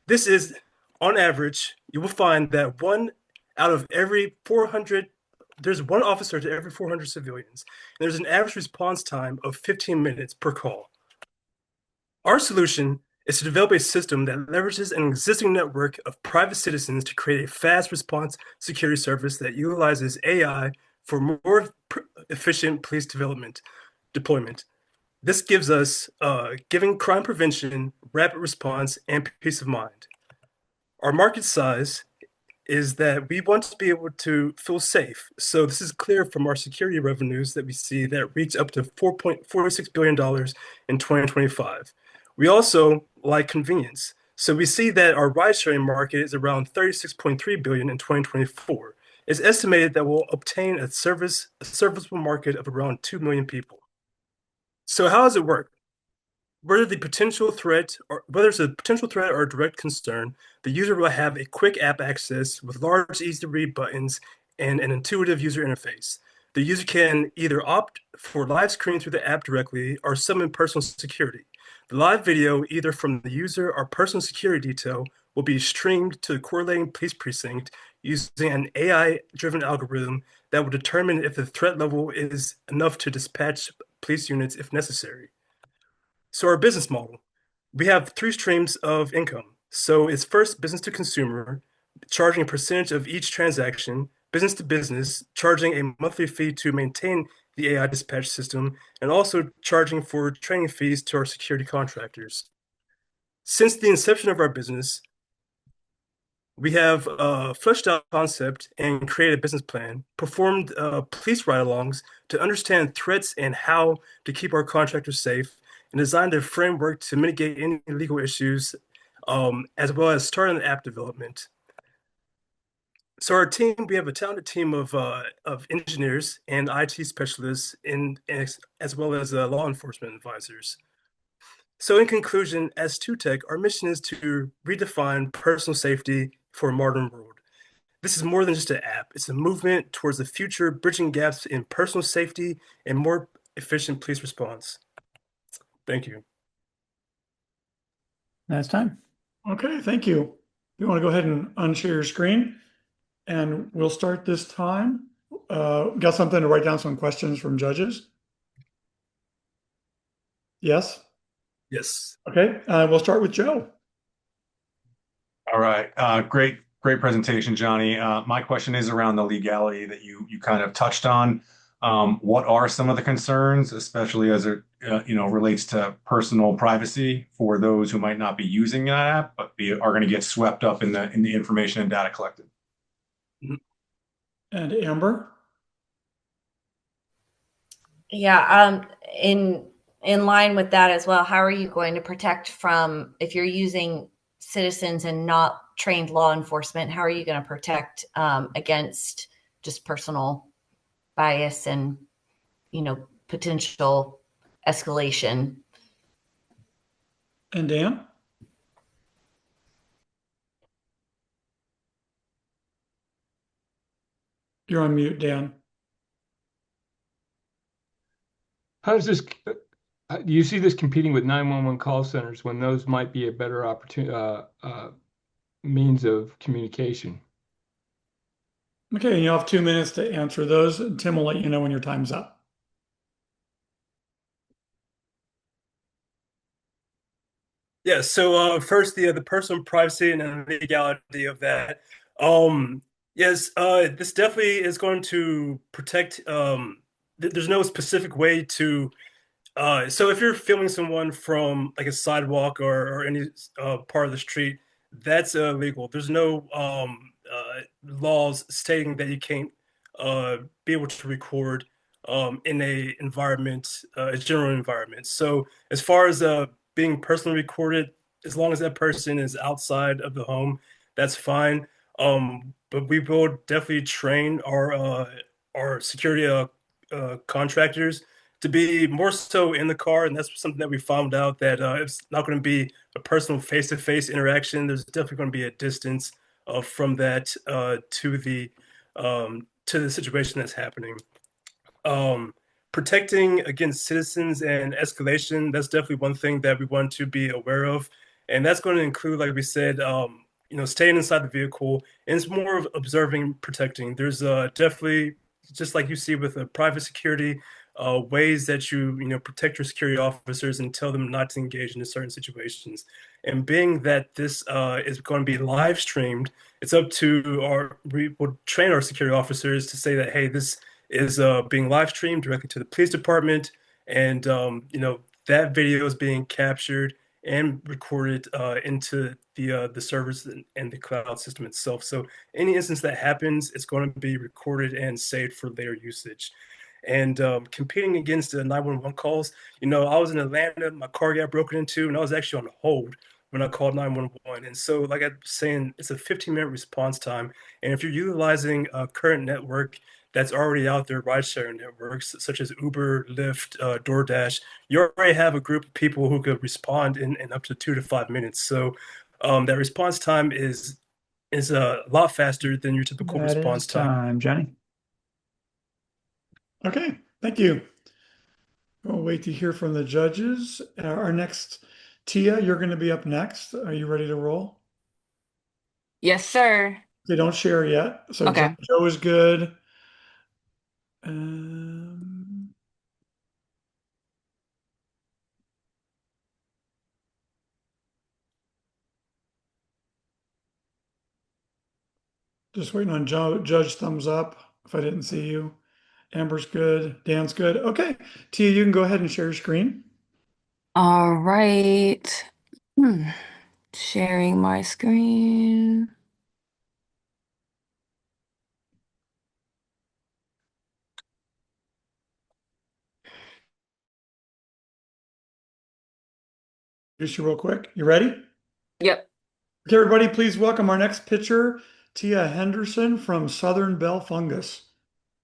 This is, on average, you will find that there's one officer to every 400 civilians, and there's an average response time of 15 minutes per call. Our solution is to develop a system that leverages an existing network of private citizens to create a fast response security service that utilizes AI for more efficient police deployment. This gives us giving crime prevention, rapid response, and peace of mind. Our market size is that we want to be able to feel safe. So this is clear from our security revenues that we see that reach up to $4.46 billion in 2025. We also like convenience. So we see that our ride-sharing market is around $36.3 billion in 2024. It's estimated that we'll obtain a serviceable market of around 2 million people. So how does it work? Whether it's a potential threat or a direct concern, the user will have a quick app access with large, easy-to-read buttons and an intuitive user interface. The user can either opt for live screen through the app directly or summon personal security. The live video, either from the user or personal security detail, will be streamed to the correlating police precinct using an AI-driven algorithm that will determine if the threat level is enough to dispatch police units if necessary. So our business model, we have 3 streams of income. So it's first business to consumer, charging a percentage of each transaction, business to business, charging a monthly fee to maintain the AI dispatch system, and also charging for training fees to our security contractors. Since the inception of our business, we have fleshed out concept and created a business plan, performed police ride-alongs to understand threats and how to keep our contractors safe, and designed a framework to mitigate any legal issues, as well as starting the app development. So our team, we have a talented team of engineers and IT specialists, as well as law enforcement advisors. So in conclusion, as StuTech, our mission is to redefine personal safety for a modern world. This is more than just an app. It's a movement towards the future, bridging gaps in personal safety and more efficient police response. Thank you. That's time. Okay, thank you. You want to go ahead and unshare your screen, and we'll start this time. Got something to write down some questions from judges? Yes? Yes. Okay, we'll start with Joe. All right. Great presentation, Johnny. My question is around the legality that you kind of touched on. What are some of the concerns, especially as it relates to personal privacy for those who might not be using that app, but are going to get swept up in the information and data collected? And Amber? Yeah, in line with that as well, how are you going to protect from, if you're using citizens and not trained law enforcement, how are you going to protect against just personal bias and, potential escalation? And Dan? You're on mute, Dan. How does this, do you see this competing with 911 call centers when those might be a better opportunity, means of communication? Okay, you'll have 2 minutes to answer those. Tim will let you know when your time's up. Yeah, so first the personal privacy and then the legality of that. Um, yes, this definitely is going to protect. There's no specific way to so if you're filming someone from like a sidewalk or any part of the street, that's illegal. There's no laws stating that you can't be able to record in a environment, a general environment. So as far as being personally recorded, as long as that person is outside of the home, that's fine. But we will definitely train our security contractors to be more so in the car, and that's something that we found out that it's not going to be a personal face-to-face interaction. There's definitely going to be a distance from that to the situation that's happening. Um, Protecting against citizens and escalation, that's definitely one thing that we want to be aware of. And that's going to include, like we said, staying inside the vehicle. And it's more of observing, protecting. There's definitely, just like you see with private security, ways that protect your security officers and tell them not to engage in certain situations. And being that this is going to be live streamed, it's up to we will train our security officers to say that, hey, this is being live streamed directly to the police department, and that video is being captured and recorded into the servers and the cloud system itself. So any instance that happens, it's going to be recorded and saved for later usage. And competing against the 911 calls, I was in Atlanta, my car got broken into, and I was actually on hold when I called 911. And so, like I was saying, it's a 15-minute response time. And if you're utilizing a current network that's already out there, ride-sharing networks such as Uber, Lyft, DoorDash, you already have a group of people who could respond in up to 2 to 5 minutes. So that response time is a lot faster than your typical That is response time. time, Johnny. Okay, thank you. We'll wait to hear from the judges. Our next, Tia, you're going to be up next. Are you ready to roll? Yes, sir. They don't share yet. So Okay. Joe is good. Um, just waiting on Joe. Judge thumbs up if I didn't see you. Amber's good. Dan's good. Okay. Tia, you can go ahead and share your screen. All right. Hmm. Sharing my screen. Just you real quick. You ready? Yep. Okay, everybody, please welcome our next pitcher, Tia Henderson from Southern Bell Fungus.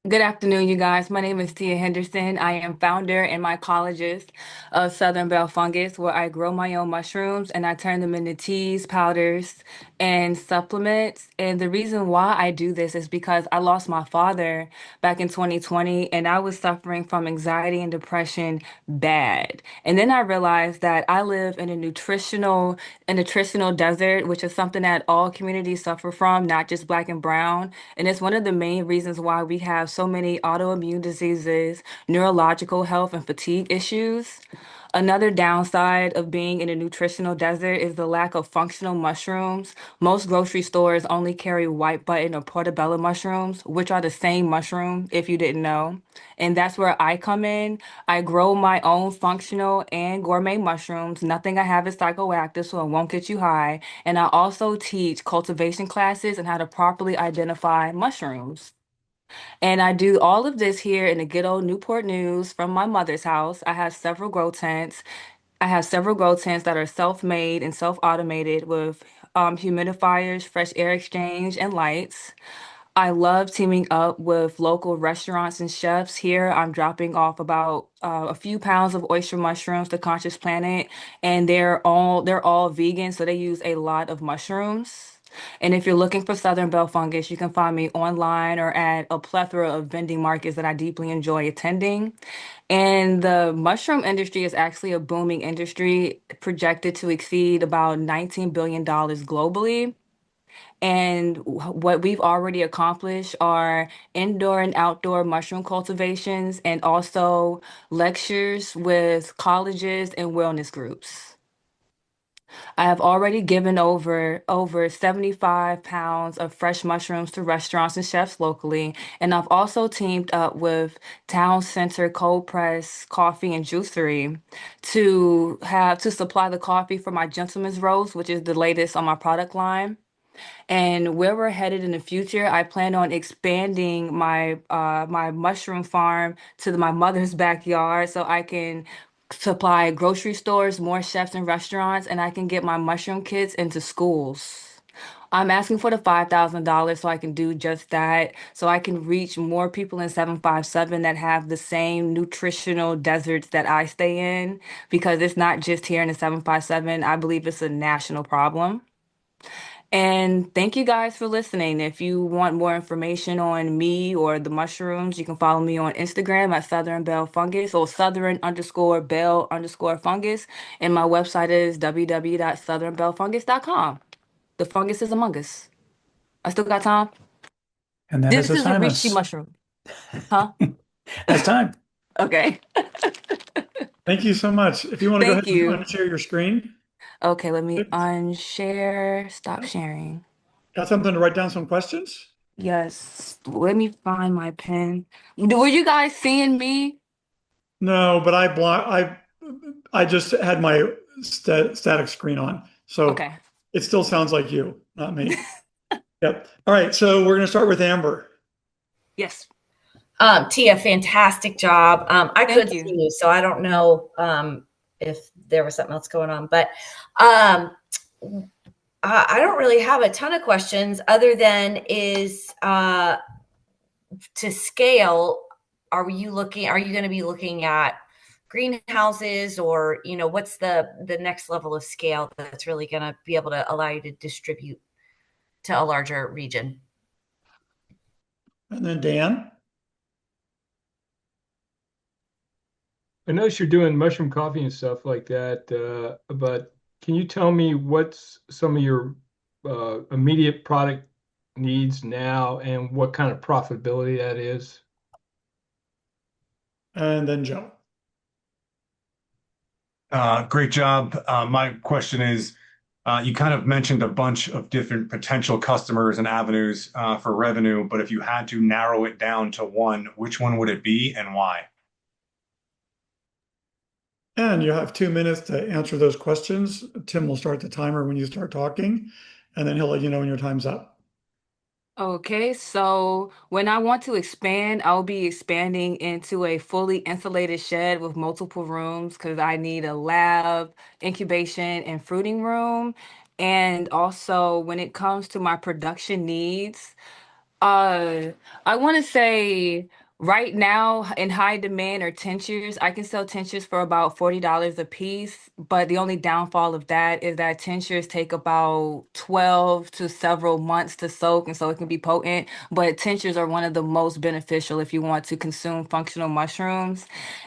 Good afternoon, you guys. My name is Tia Henderson. I am founder and mycologist of Southern Bell Fungus, where I grow my own mushrooms and I turn them into teas, powders, and supplements. And the reason why I do this is because I lost my father back in 2020, and I was suffering from anxiety and depression bad. And then I realized that I live in a nutritional desert, which is something that all communities suffer from, not just Black and brown. And it's one of the main reasons why we have so many autoimmune diseases, neurological health, and fatigue issues. Another downside of being in a nutritional desert is the lack of functional mushrooms. Most grocery stores only carry white button or portobello mushrooms, which are the same mushroom, if you didn't know. And that's where I come in. I grow my own functional and gourmet mushrooms. Nothing I have is psychoactive, so it won't get you high. And I also teach cultivation classes and how to properly identify mushrooms. And I do all of this here in the good old Newport News from my mother's house. I have several grow tents. I have several grow tents that are self-made and self-automated with humidifiers, fresh air exchange, and lights. I love teaming up with local restaurants and chefs. Here, I'm dropping off about a few pounds of oyster mushrooms to Conscious Planet, and they're all vegan, so they use a lot of mushrooms. And if you're looking for Southern Bell Fungus, you can find me online or at a plethora of vending markets that I deeply enjoy attending. And the mushroom industry is actually a booming industry, projected to exceed about $19 billion globally. And what we've already accomplished are indoor and outdoor mushroom cultivations and also lectures with colleges and wellness groups. I have already given over 75 pounds of fresh mushrooms to restaurants and chefs locally, and I've also teamed up with Town Center Cold Press Coffee and Juicery to supply the coffee for my Gentleman's Roast, which is the latest on my product line. And where we're headed in the future, I plan on expanding my mushroom farm to my mother's backyard so I can supply grocery stores, more chefs and restaurants, and I can get my mushroom kits into schools. I'm asking for the $5,000 so I can do just that, so I can reach more people in 757 that have the same nutritional deserts that I stay in, because it's not just here in the 757. I believe it's a national problem. And thank you guys for listening. If you want more information on me or the mushrooms, you can follow me on Instagram at Southern Bell Fungus or Southern_Bell_Fungus. And my website is www.southernbellfungus.com. The fungus is among us. I still got time? And that This is is a reishi Simus. mushroom. Huh? That's time. Okay. Thank you so much. If you want to go ahead Thank and you. unshare your screen. Okay, let me unshare. Stop sharing. Got something to write down some questions? Yes. Let me find my pen. Were you guys seeing me? No, but I just had my static screen on. So Okay. it still sounds like you, not me. Yep. All right, so we're going to start with Amber. Yes. Tia, fantastic job. I Thank could see you. you, so I don't know if there was something else going on, but um, I don't really have a ton of questions other than to scale. Are you going to be looking at greenhouses, or what's the next level of scale that's really going to be able to allow you to distribute to a larger region? And then Dan. I noticed you're doing mushroom coffee and stuff like that, but can you tell me what's some of your immediate product needs now and what kind of profitability that is? And then Joe. Great job. My question is, you kind of mentioned a bunch of different potential customers and avenues for revenue, but if you had to narrow it down to one, which one would it be and why? And you have 2 minutes to answer those questions. Tim will start the timer when you start talking, and then he'll let you know when your time's up. Okay, so when I want to expand, I'll be expanding into a fully insulated shed with multiple rooms because I need a lab, incubation, and fruiting room. And also, when it comes to my production needs, uh, I want to say right now in high demand are tinctures. I can sell tinctures for about $40 a piece, but the only downfall of that is that tinctures take about 12 to several months to soak, and so it can be potent. But tinctures are one of the most beneficial if you want to consume functional mushrooms.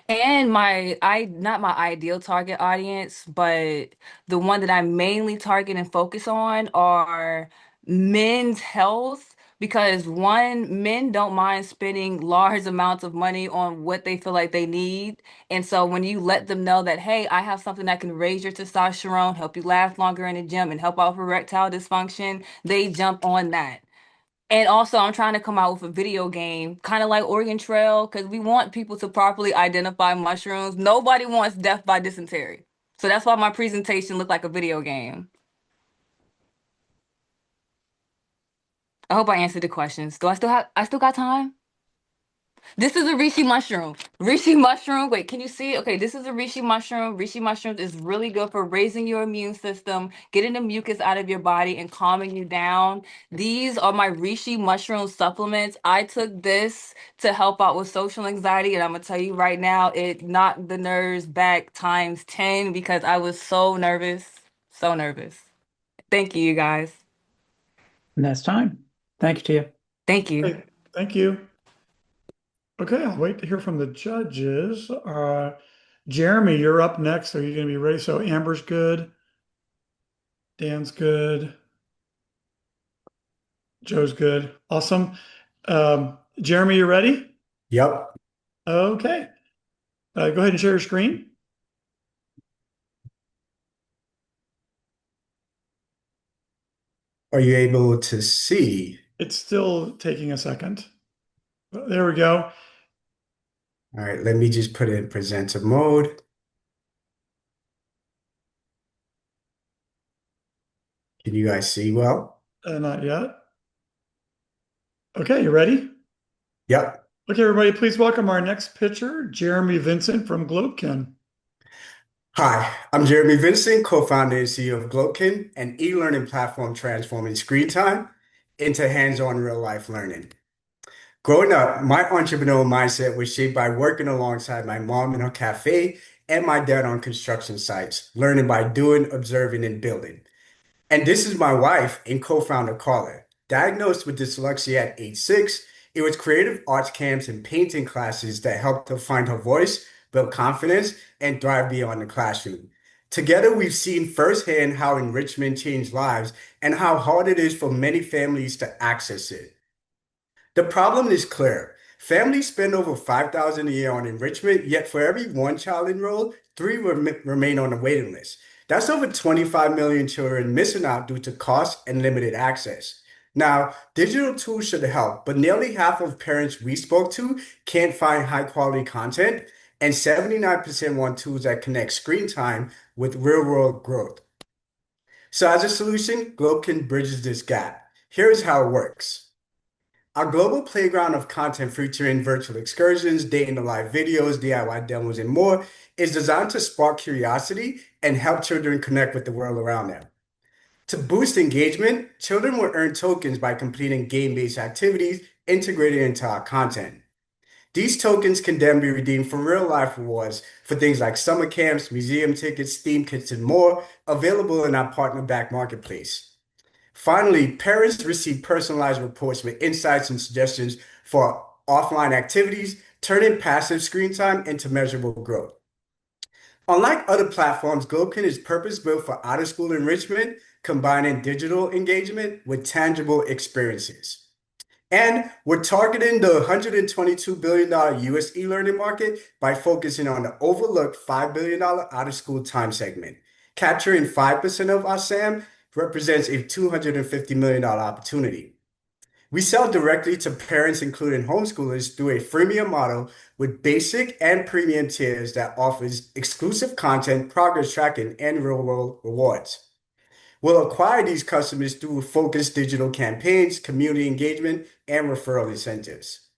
And not my ideal target audience, but the one that I mainly target and focus on are men's health, because one, men don't mind spending large amounts of money on what they feel like they need. And so when you let them know that, hey, I have something that can raise your testosterone, help you last longer in the gym, and help out with erectile dysfunction, they jump on that. And also, I'm trying to come out with a video game, kind of like Oregon Trail, because we want people to properly identify mushrooms. Nobody wants death by dysentery. So that's why my presentation looked like a video game. I hope I answered the questions. I still got time? This is a reishi mushroom. Reishi mushroom. Wait, can you see? Okay, this is a reishi mushroom. Reishi mushrooms is really good for raising your immune system, getting the mucus out of your body, and calming you down. These are my reishi mushroom supplements. I took this to help out with social anxiety, and I'm gonna tell you right now, it knocked the nerves back times 10 because I was so nervous. So nervous. Thank you, you guys. And that's time. Thank you, Tia. Thank you. Hey, thank you. Okay, I'll wait to hear from the judges. Jeremy, you're up next. Are you going to be ready? So Amber's good. Dan's good. Joe's good. Awesome. Jeremy, you ready? Yep. Okay. Go ahead and share your screen. Are you able to see? It's still taking a second. There we go. All right, let me just put it in presenter mode. Can you guys see well? Not yet. Okay, you ready? Yep. Okay, everybody, please welcome our next pitcher, Jeremy Vincent from Globekin. Hi, I'm Jeremy Vincent, co-founder and CEO of Globekin, an e-learning platform transforming screen time into hands-on real-life learning. Growing up, my entrepreneurial mindset was shaped by working alongside my mom in her cafe and my dad on construction sites, learning by doing, observing, and building. And this is my wife and co-founder, Carla. Diagnosed with dyslexia at age 6, it was creative arts camps and painting classes that helped her find her voice, build confidence, and thrive beyond the classroom. Together, we've seen firsthand how enrichment changed lives and how hard it is for many families to access it. The problem is clear. Families spend over $5,000 a year on enrichment, yet for every one child enrolled, three remain on the waiting list. That's over 25 million children missing out due to cost and limited access. Now, digital tools should help, but nearly half of parents we spoke to can't find high quality content, and 79% want tools that connect screen time with real world growth. So, as a solution, Globekin bridges this gap. Here's how it works. Our global playground of content featuring virtual excursions, day-in-the-life videos, DIY demos, and more is designed to spark curiosity and help children connect with the world around them. To boost engagement, children will earn tokens by completing game-based activities integrated into our content. These tokens can then be redeemed for real-life rewards for things like summer camps, museum tickets, theme kits, and more, available in our partner-backed marketplace. Finally, parents receive personalized reports with insights and suggestions for offline activities, turning passive screen time into measurable growth. Unlike other platforms, Globekin is purpose-built for out-of-school enrichment, combining digital engagement with tangible experiences. And we're targeting the $122 billion US e-learning market by focusing on the overlooked $5 billion out-of-school time segment. Capturing 5% of our SAM represents a $250 million opportunity. We sell directly to parents, including homeschoolers, through a freemium model with basic and premium tiers that offers exclusive content, progress tracking, and real-world rewards. We'll acquire these customers through focused digital campaigns, community engagement, and referral incentives.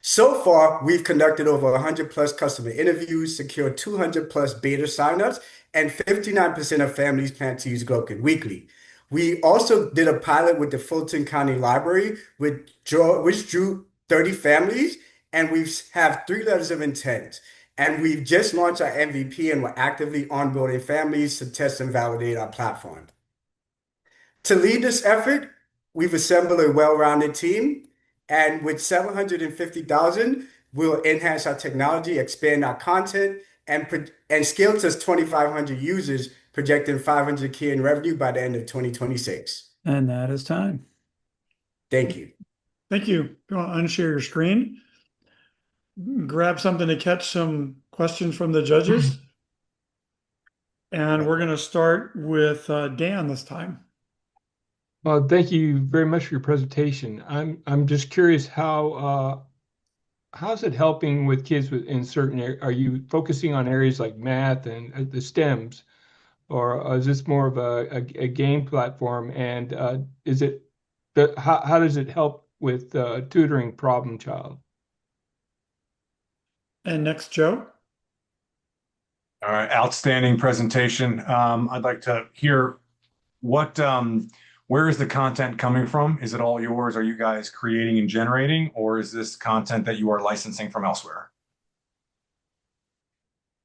So far, we've conducted over 100 plus customer interviews, secured 200 plus beta signups, and 59% of families plan to use Globekin weekly. We also did a pilot with the Fulton County Library, which drew 30 families, and we have 3 letters of intent. And we've just launched our MVP, and we're actively onboarding families to test and validate our platform. To lead this effort, we've assembled a well-rounded team, and with 750,000, we'll enhance our technology, expand our content, and scale to 2,500 users, projecting 500K in revenue by the end of 2026. And that is time. Thank you. Thank you. Go on, unshare your screen. Grab something to catch some questions from the judges. And we're going to start with Dan this time. Thank you very much for your presentation. I'm just curious how's it helping with kids in certain areas? Are you focusing on areas like math and the STEMs, or is this more of a game platform? And how does it help with tutoring problem child? And next, Joe. All right, outstanding presentation. I'd like to hear where is the content coming from? Is it all yours? Are you guys creating and generating, or is this content that you are licensing from elsewhere?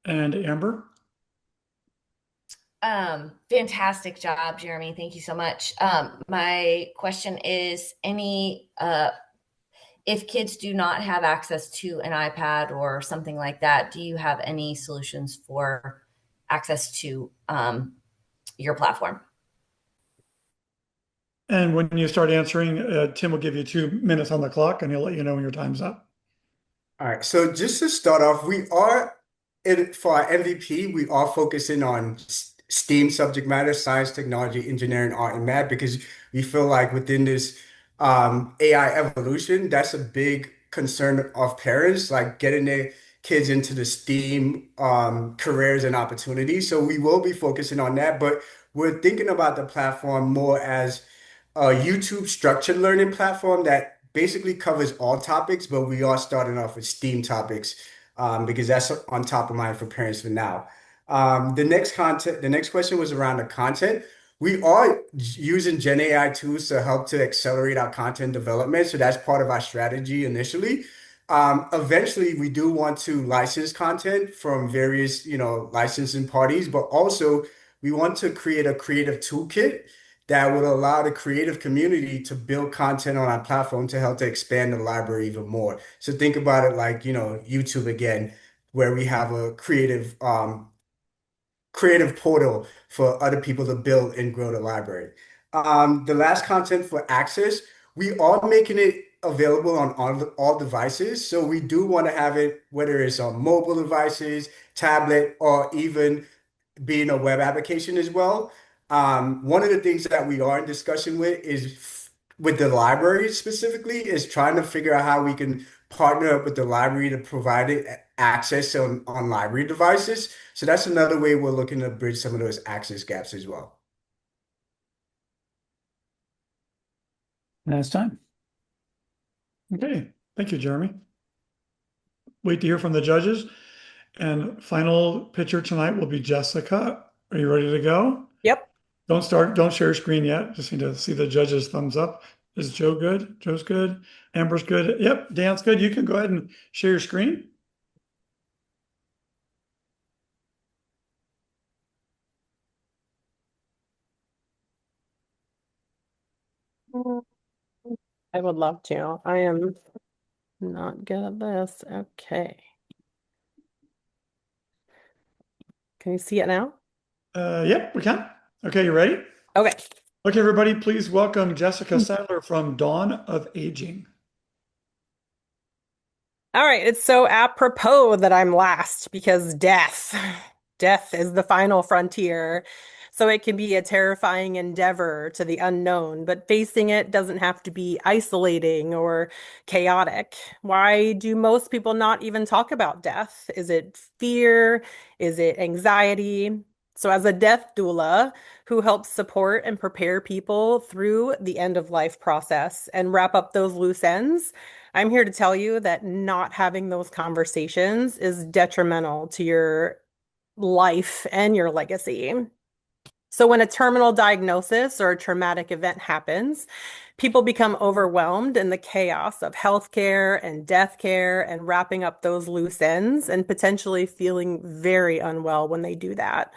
And Amber. Fantastic job, Jeremy. Thank you so much. My question is, if kids do not have access to an iPad or something like that, do you have any solutions for access to your platform? And when you start answering, Tim will give you 2 minutes on the clock, and he'll let you know when your time's up. All right. So just to start off, for our MVP, we are focusing on STEAM subject matter, science, technology, engineering, art, and math, because we feel like within this AI evolution, that's a big concern of parents, like getting their kids into the STEAM careers and opportunities. So we will be focusing on that, but we're thinking about the platform more as a YouTube structured learning platform that basically covers all topics, but we are starting off with STEAM topics because that's on top of mind for parents for now. The next question was around the content. We are using Gen AI tools to help to accelerate our content development. So that's part of our strategy initially. Eventually, we do want to license content from various, licensing parties, but also we want to create a creative toolkit that would allow the creative community to build content on our platform to help to expand the library even more. So think about it like, YouTube again, where we have a creative portal for other people to build and grow the library. The last content for access, we are making it available on all devices. So we do want to have it, whether it's on mobile devices, tablet, or even being a web application as well. One of the things that we are in discussion with is with the library specifically is trying to figure out how we can partner up with the library to provide it access on library devices. So that's another way we're looking to bridge some of those access gaps as well. Last time. Okay, thank you, Jeremy. Wait to hear from the judges. And final pitcher tonight will be Jessica. Are you ready to go? Yep. Don't share your screen yet. Just need to see the judges' thumbs up. Is Joe good? Joe's good. Amber's good. Yep, Dan's good. You can go ahead and share your screen. I would love to. I am not good at this. Okay. Can you see it now? Yep, we can. Okay, you ready? Okay. Okay, everybody, please welcome Jessica Sadler from Dawn of Aging. All right. It's so apropos that I'm last because death is the final frontier. So it can be a terrifying endeavor to the unknown, but facing it doesn't have to be isolating or chaotic. Why do most people not even talk about death? Is it fear? Is it anxiety? So, as a death doula who helps support and prepare people through the end of life process and wrap up those loose ends, I'm here to tell you that not having those conversations is detrimental to your life and your legacy. So, when a terminal diagnosis or a traumatic event happens, people become overwhelmed in the chaos of healthcare and death care and wrapping up those loose ends and potentially feeling very unwell when they do that.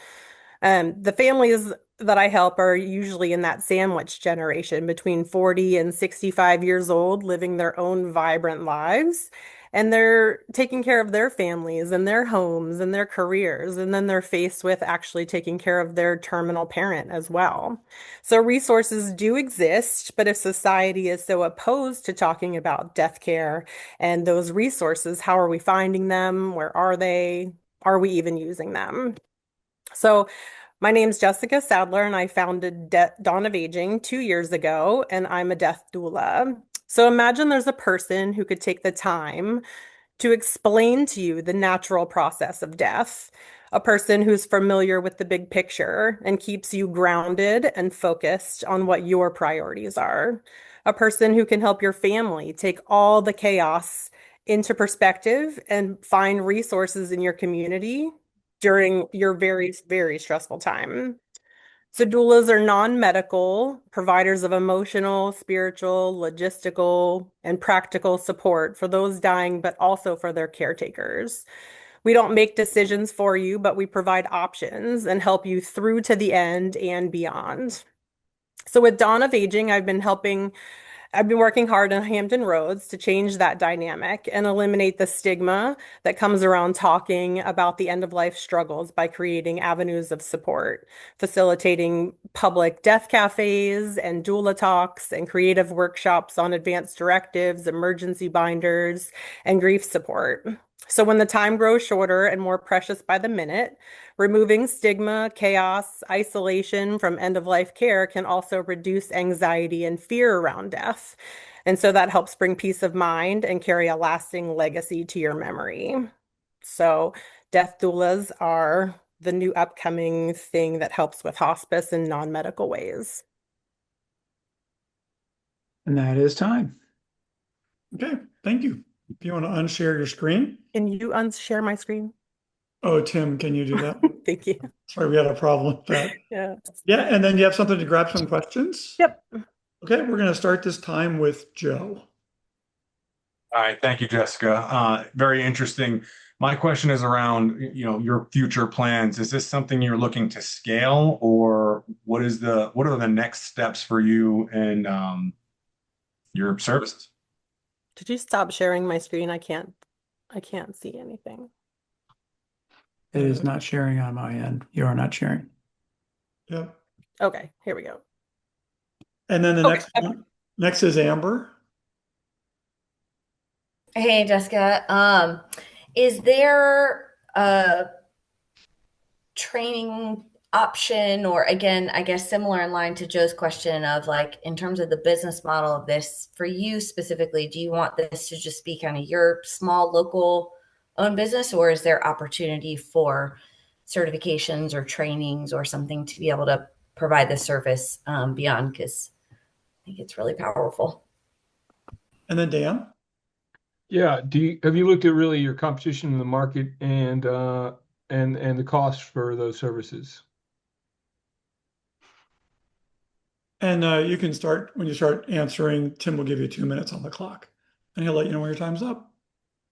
The families that I help are usually in that sandwich generation between 40 and 65 years old, living their own vibrant lives. And they're taking care of their families and their homes and their careers. And then they're faced with actually taking care of their terminal parent as well. So resources do exist, but if society is so opposed to talking about death care and those resources, how are we finding them? Where are they? Are we even using them? So my name's Jessica Sadler, and I founded Dawn of Aging 2 years ago, and I'm a death doula. So imagine there's a person who could take the time to explain to you the natural process of death, a person who's familiar with the big picture and keeps you grounded and focused on what your priorities are, a person who can help your family take all the chaos into perspective and find resources in your community during your very, very stressful time. So doulas are non-medical providers of emotional, spiritual, logistical, and practical support for those dying, but also for their caretakers. We don't make decisions for you, but we provide options and help you through to the end and beyond. So with Dawn of Aging, I've been working hard on Hampton Roads to change that dynamic and eliminate the stigma that comes around talking about the end of life struggles by creating avenues of support, facilitating public death cafes and doula talks and creative workshops on advanced directives, emergency binders, and grief support. So when the time grows shorter and more precious by the minute, Removing stigma, chaos, isolation from end-of-life care can also reduce anxiety and fear around death. And so that helps bring peace of mind and carry a lasting legacy to your memory. So death doulas are the new upcoming thing that helps with hospice in non-medical ways. And that is time. Okay, thank you. If you want to unshare your screen. Can you unshare my screen? Oh, Tim, can you do that? Thank you. Sorry, we had a problem with that. Yeah. Yeah, and then you have something to grab some questions? Yep. Okay, we're going to start this time with Joe. All right, thank you, Jessica. Very interesting. My question is around, your future plans. Is this something you're looking to scale, or what are the next steps for you and your services? Did you stop sharing my screen? I can't see anything. It is not sharing on my end. You are not sharing. Yep. Okay, here we go. And then the next is Amber. Hey, Jessica. Is there a training option, or again, I guess similar in line to Joe's question of like, in terms of the business model of this for you specifically, do you want this to just be kind of your small local owned business, or is there opportunity for certifications or trainings or something to be able to provide the service beyond? Because I think it's really powerful. And then Dan. Yeah. Have you looked at really your competition in the market and the cost for those services? And you can start when you start answering. Tim will give you 2 minutes on the clock, and he'll let you know when your time's up.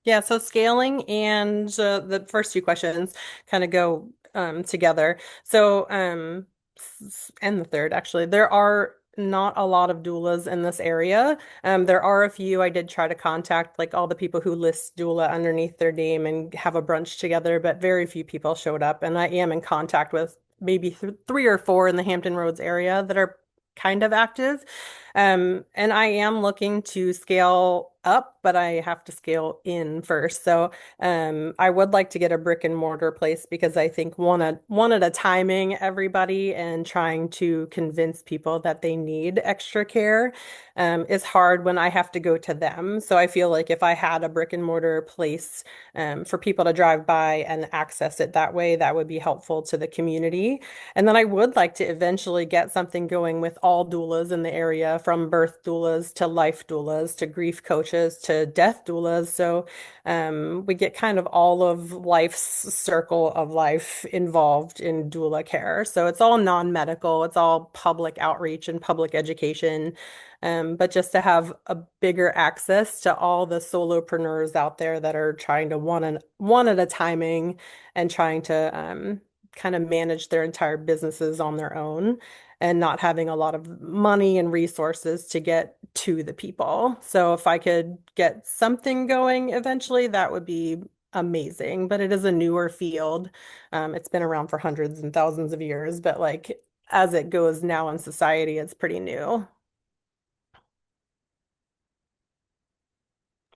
Yeah, so scaling and the first two questions kind of go together. So, and the third, actually, there are not a lot of doulas in this area. There are a few. I did try to contact like all the people who list doula underneath their name and have a brunch together, but very few people showed up. And I am in contact with maybe three or four in the Hampton Roads area that are kind of active. And I am looking to scale up, but I have to scale in first. So I would like to get a brick and mortar place because I think one at a timing everybody and trying to convince people that they need extra care is hard when I have to go to them. So I feel like if I had a brick and mortar place for people to drive by and access it that way, that would be helpful to the community. And then I would like to eventually get something going with all doulas in the area, from birth doulas to life doulas to grief coaches to death doulas. So we get kind of all of life's circle of life involved in doula care. So it's all non-medical, it's all public outreach and public education. But just to have a bigger access to all the solopreneurs out there that are trying to one at a timing and trying to kind of manage their entire businesses on their own and not having a lot of money and resources to get to the people. So if I could get something going eventually, that would be amazing. But it is a newer field. It's been around for hundreds and thousands of years, but like as it goes now in society, it's pretty new.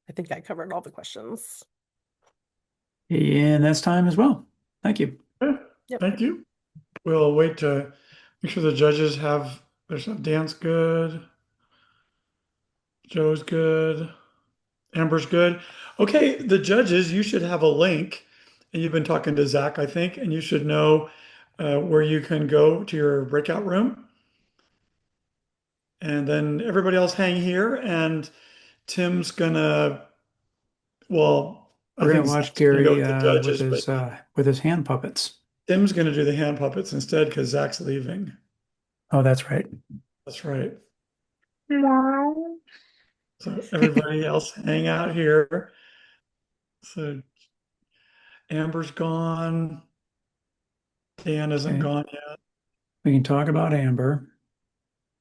I think I covered all the questions. And that's time as well. Thank you. Okay, Yep. thank you. We'll wait to make sure the judges have their stuff. Dan's good. Joe's good. Amber's good. Okay, the judges, you should have a link. And you've been talking to Zach, I think, and you should know where you can go to your breakout room. And then everybody else hang here, and Tim's gonna, well, I We're think gonna watch Zach's gonna go Gary with the judges, but with his hand puppets. Tim's gonna do the hand puppets instead because Zach's leaving. Oh, that's right. That's right. So everybody else hang out here. So Amber's gone. Dan isn't Okay. gone yet. We can talk about Amber.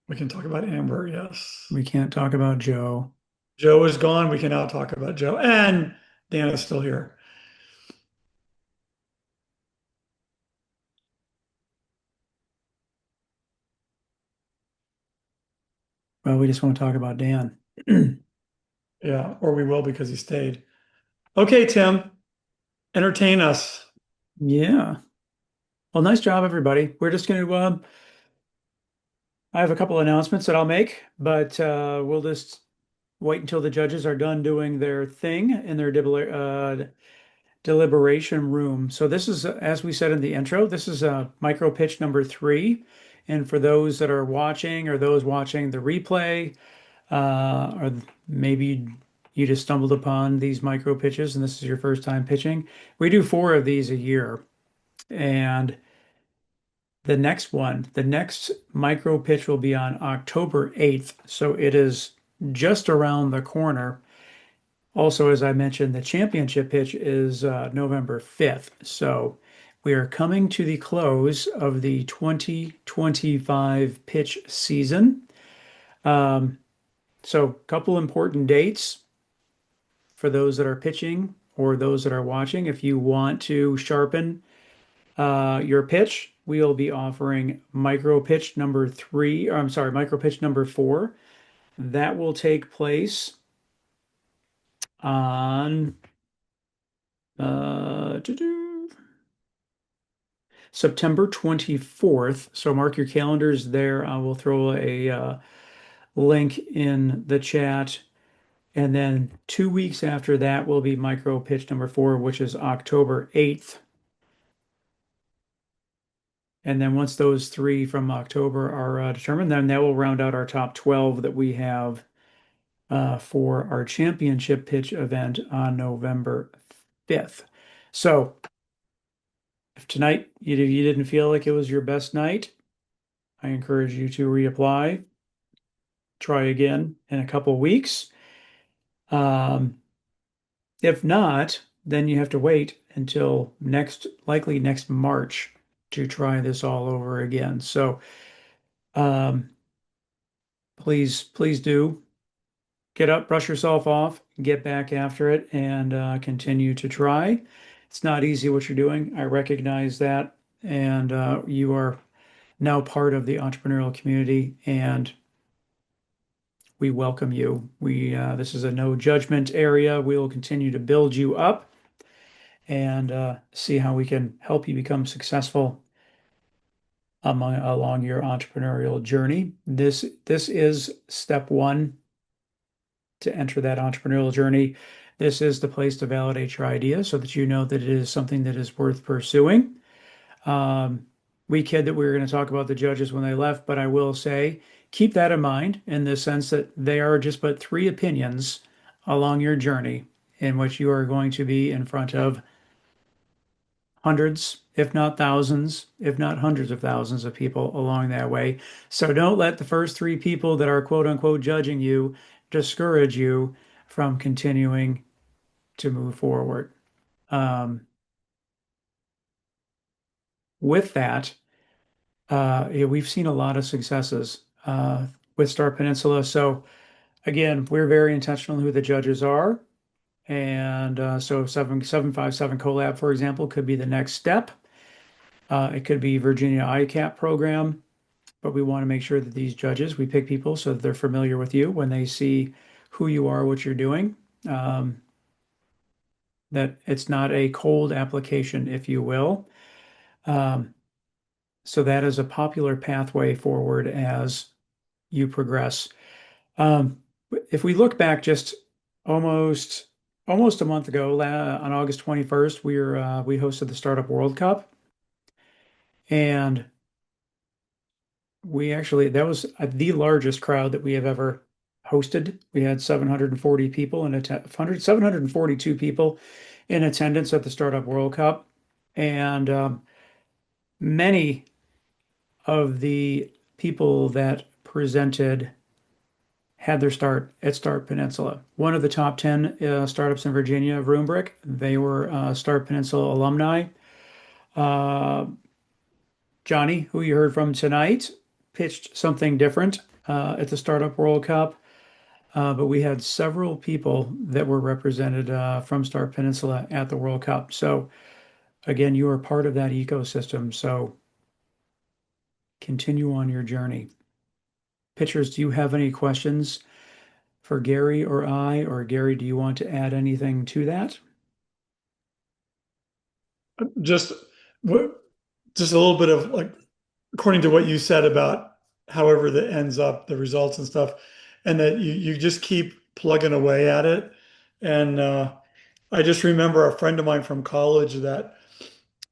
We can talk about Amber, yes. We can't talk about Joe. Joe is gone. We can now talk about Joe. And Dan is still here. Well, we just want to talk about Dan. Yeah, or we will because he stayed. Okay, Tim, entertain us. Yeah. Well, nice job, everybody. We're just going to, I have a couple announcements that I'll make, but we'll just wait until the judges are done doing their thing in their deliberation room. So this is, as we said in the intro, this is micro pitch number 3. And for those that are watching or those watching the replay, or maybe you just stumbled upon these micro pitches and this is your first time pitching, we do 4 of these a year. And the next micro pitch will be on October 8th. So it is just around the corner. Also, as I mentioned, the championship pitch is November 5th. So we are coming to the close of the 2025 pitch season. So a couple important dates for those that are pitching or those that are watching. If you want to sharpen your pitch, we'll be offering micro pitch number 3, or I'm sorry, micro pitch number 4. That will take place on September 24th. So mark your calendars there. I will throw a link in the chat. And then 2 weeks after that will be micro pitch number 4, which is October 8th. And then once those 3 from October are determined, then that will round out our top 12 that we have for our championship pitch event on November 5th. So if tonight you didn't feel like it was your best night, I encourage you to reapply, try again in a couple weeks. If not, then you have to wait until likely next March to try this all over again. So please do get up, brush yourself off, get back after it, and continue to try. It's not easy what you're doing. I recognize that. And you are now part of the entrepreneurial community, and we welcome you. This is a no judgment area. We will continue to build you up and see how we can help you become successful along your entrepreneurial journey. This is step 1 to enter that entrepreneurial journey. This is the place to validate your idea so that you know that it is something that is worth pursuing. We kid that we were going to talk about the judges when they left, but I will say keep that in mind in the sense that they are just but 3 opinions along your journey in which you are going to be in front of hundreds, if not thousands, if not hundreds of thousands of people along that way. So don't let the first 3 people that are quote unquote judging you discourage you from continuing to move forward. With that, we've seen a lot of successes with Star Peninsula. So again, we're very intentional who the judges are. And so 757 Collab, for example, could be the next step. It could be Virginia ICAP program, but we want to make sure that these judges, we pick people so that they're familiar with you when they see who you are, what you're doing, that it's not a cold application, if you will. So that is a popular pathway forward as you progress. If we look back just almost a month ago, on August 21st, we hosted the Startup World Cup, and that was the largest crowd that we have ever hosted. We had 740 people 742 people in attendance at the Startup World Cup, and many of the people that presented had their start at Start Peninsula. One of the top 10 startups in Virginia, Roombrick, they were Start Peninsula alumni. Johnny, who you heard from tonight, pitched something different at the Startup World Cup. But we had several people that were represented from Start Peninsula at the World Cup. So again, you are part of that ecosystem. So continue on your journey. Pitchers, do you have any questions for Gary or I? Or Gary, do you want to add anything to that? Just just a little bit of like, according to what you said about however that ends up, the results and stuff, and that you just keep plugging away at it. And I just remember a friend of mine from college that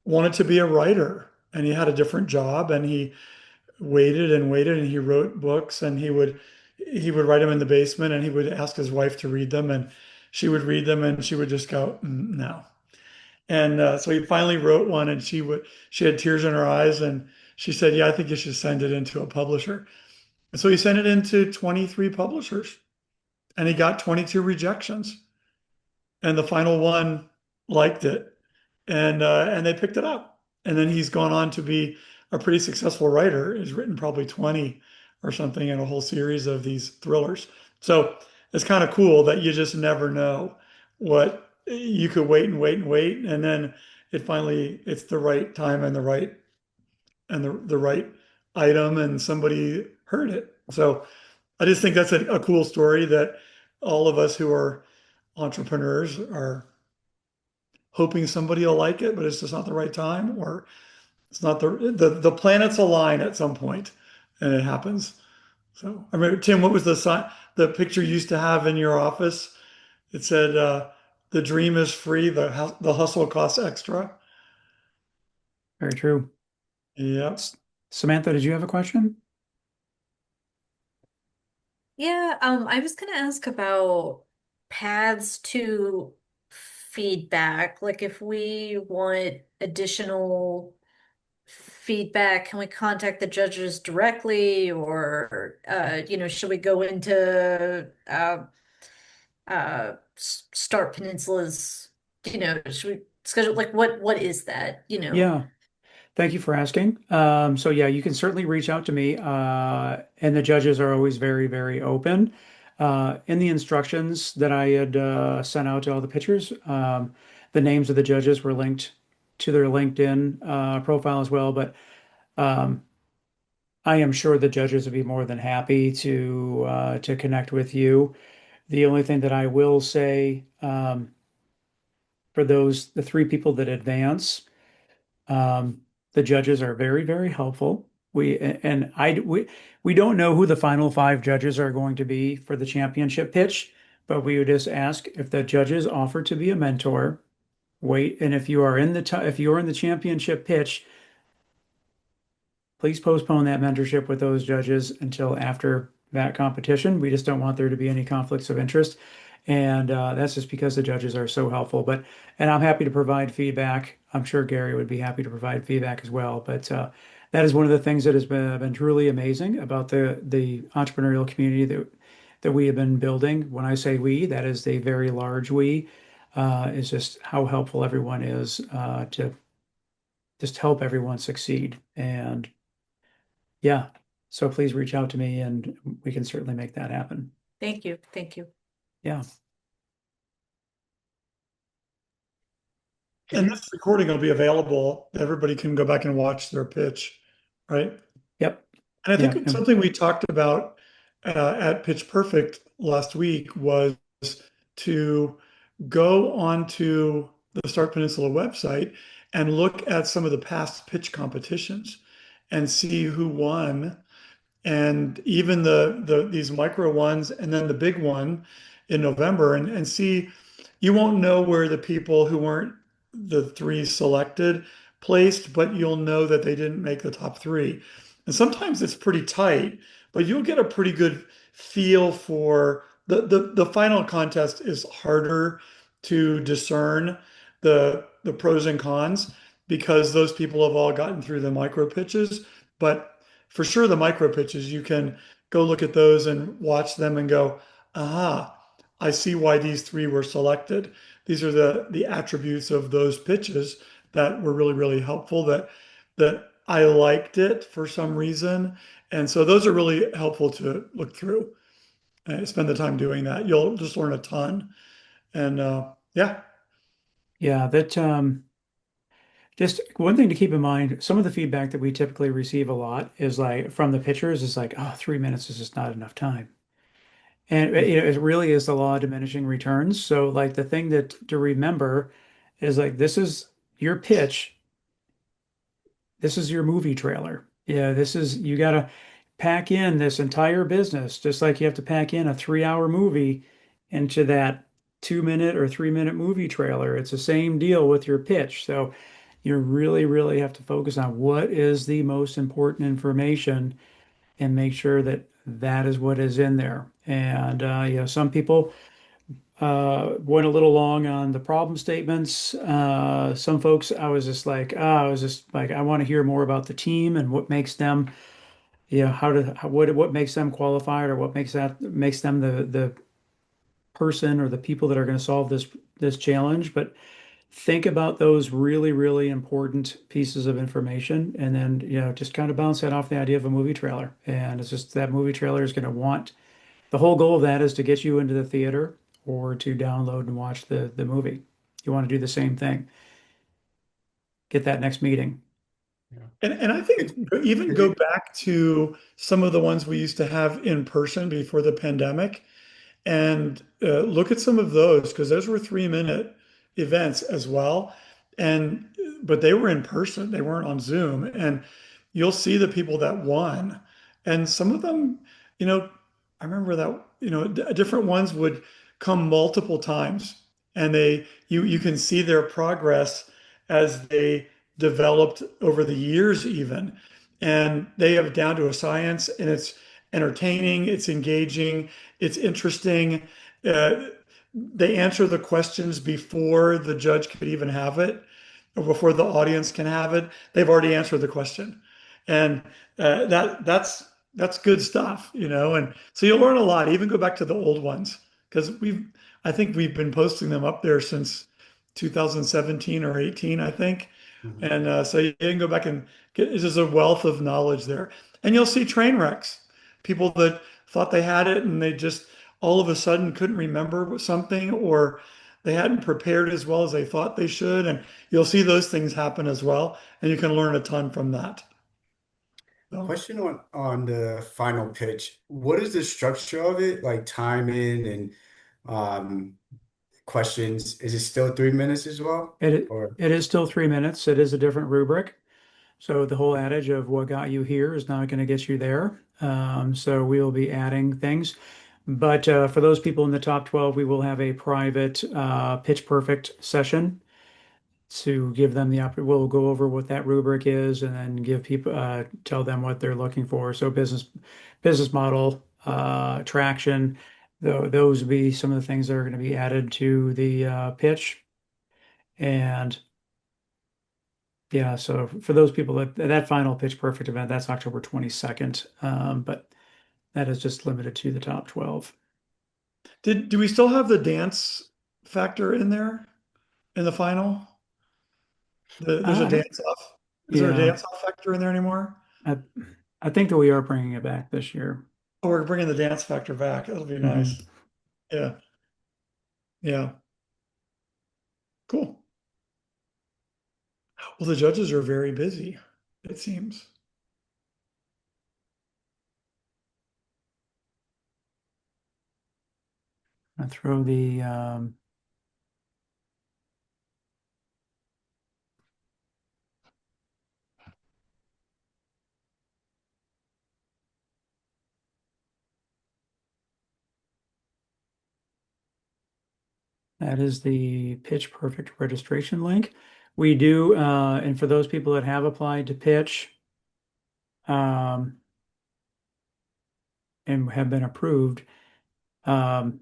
wanted to be a writer, and he had a different job, and he waited and waited, and he wrote books, and he would write them in the basement, and he would ask his wife to read them, and she would read them, and she would just go, No." And so he finally wrote one, and she had tears in her eyes, and she said, "Yeah, I think you should send it into a publisher." And so he sent it into 23 publishers, and he got 22 rejections, and the final one liked it, and they picked it up. And then he's gone on to be a pretty successful writer. He's written probably 20 or something in a whole series of these thrillers. So it's kind of cool that you just never know what you could wait and wait and wait, and then it's the right time and the right item, and somebody heard it. So I just think that's a cool story that all of us who are entrepreneurs are hoping somebody will like it, but it's just not the right time, or it's not the planets align at some point, and it happens. So I remember, Tim, what was the picture you used to have in your office? It said, "The dream is free, the hustle costs extra." Very true. Yep. Samantha, did you have a question? Yeah, I was gonna ask about paths to feedback. Like if we want additional feedback, can we contact the judges directly, or should we go into Start Peninsula's, should we schedule, like what is that, Yeah. Thank you for asking. So yeah, you can certainly reach out to me, and the judges are always very, very open. In the instructions that I had sent out to all the pitchers, the names of the judges were linked to their LinkedIn profile as well. But um, I am sure the judges would be more than happy to connect with you. The only thing that I will say, for the three people that advance. Um, the judges are very, very helpful. We don't know who the final five judges are going to be for the championship pitch, but we would just ask if the judges offer to be a mentor. Wait, and if you are in the championship pitch, please postpone that mentorship with those judges until after that competition. We just don't want there to be any conflicts of interest. And that's just because the judges are so helpful. And I'm happy to provide feedback. I'm sure Gary would be happy to provide feedback as well. But that is one of the things that has been truly amazing about the entrepreneurial community that we have been building. When I say we, that is a very large we, is just how helpful everyone is to just help everyone succeed. And yeah. So please reach out to me and we can certainly make that happen. Thank you. Thank you. Yeah. And this recording will be available. Everybody can go back and watch their pitch, right? Yep. And I think Yeah. something we talked about at Pitch Perfect last week was to go onto the Start Peninsula website and look at some of the past pitch competitions and see who won, and even these micro ones, and then the big one in November, and see. You won't know where the people who weren't the three selected placed, but you'll know that they didn't make the top three. And sometimes it's pretty tight, but you'll get a pretty good feel for the final contest is harder to discern the pros and cons, because those people have all gotten through the micro pitches. But for sure, the micro pitches, you can go look at those and watch them and go, aha, I see why these three were selected. These are the attributes of those pitches that were really, really helpful, that I liked it for some reason. And so those are really helpful to look through and spend the time doing that. You'll just learn a ton. And yeah. Yeah. Just one thing to keep in mind, some of the feedback that we typically receive a lot is like from the pitchers is like, oh, 3 minutes is just not enough time. And it really is the law of diminishing returns. So like the thing that to remember is like this is your pitch. this is your movie trailer. Yeah, this is, you got to pack in this entire business, just like you have to pack in a 3 hour movie into that 2 minute or 3 minute movie trailer. It's the same deal with your pitch. So you really, really have to focus on what is the most important information and make sure that that is what is in there. And some people went a little long on the problem statements. Some folks, I was just like, I want to hear more about the team and what makes them, what makes them qualified, or what makes them the person or the people that are going to solve this challenge. But think about those really, really important pieces of information, and then, just kind of bounce that off the idea of a movie trailer. And it's just that movie trailer is going to want, the whole goal of that is to get you into the theater or to download and watch the movie. You want to do the same thing. Get that next meeting. And I think even go back to some of the ones we used to have in person before the pandemic, and look at some of those, because those were 3 minute events as well. And but they were in person, they weren't on Zoom. And you'll see the people that won. And some of them, you know, I remember that, different ones would come multiple times, and you can see their progress as they developed over the years even. And they have it down to a science, and it's entertaining, it's engaging, it's interesting. Uh, they answer the questions before the judge could even have it, or before the audience can have it. They've already answered the question, and that's good stuff, And so you'll learn a lot. Even go back to the old ones, because I think we've been posting them up there since 2017 or 18, I think. And so you can go back and get, it's just a wealth of knowledge there. And you'll see train wrecks, people that thought they had it and they just all of a sudden couldn't remember something, or they hadn't prepared as well as they thought they should. And you'll see those things happen as well. And you can learn a ton from that. So, Question on the final pitch. What is the structure of it? Like timing and um, questions. Is it still 3 minutes as well? It Or it is still 3 minutes. It is a different rubric. So the whole adage of what got you here is not going to get you there. So we'll be adding things. But for those people in the top 12, we will have a private pitch perfect session to give them the opportunity. We'll go over what that rubric is, and then give people, tell them what they're looking for. So business model, traction, those would be some of the things that are going to be added to the pitch. And yeah, so for those people, that final pitch perfect event, that's October 22nd. But that is just limited to the top 12. do we still have the dance factor in there in the final? There's a I don't, dance off. Is there a yeah, dance off factor in there anymore? I, I think that we are bringing it back this year. Oh, we're bringing the dance factor back. That'll be Mhm. nice. Yeah. Yeah. Cool. Well, the judges are very busy, it seems. I throw the that is the Pitch Perfect registration link. We do, and for those people that have applied to pitch, um, and have been approved, um,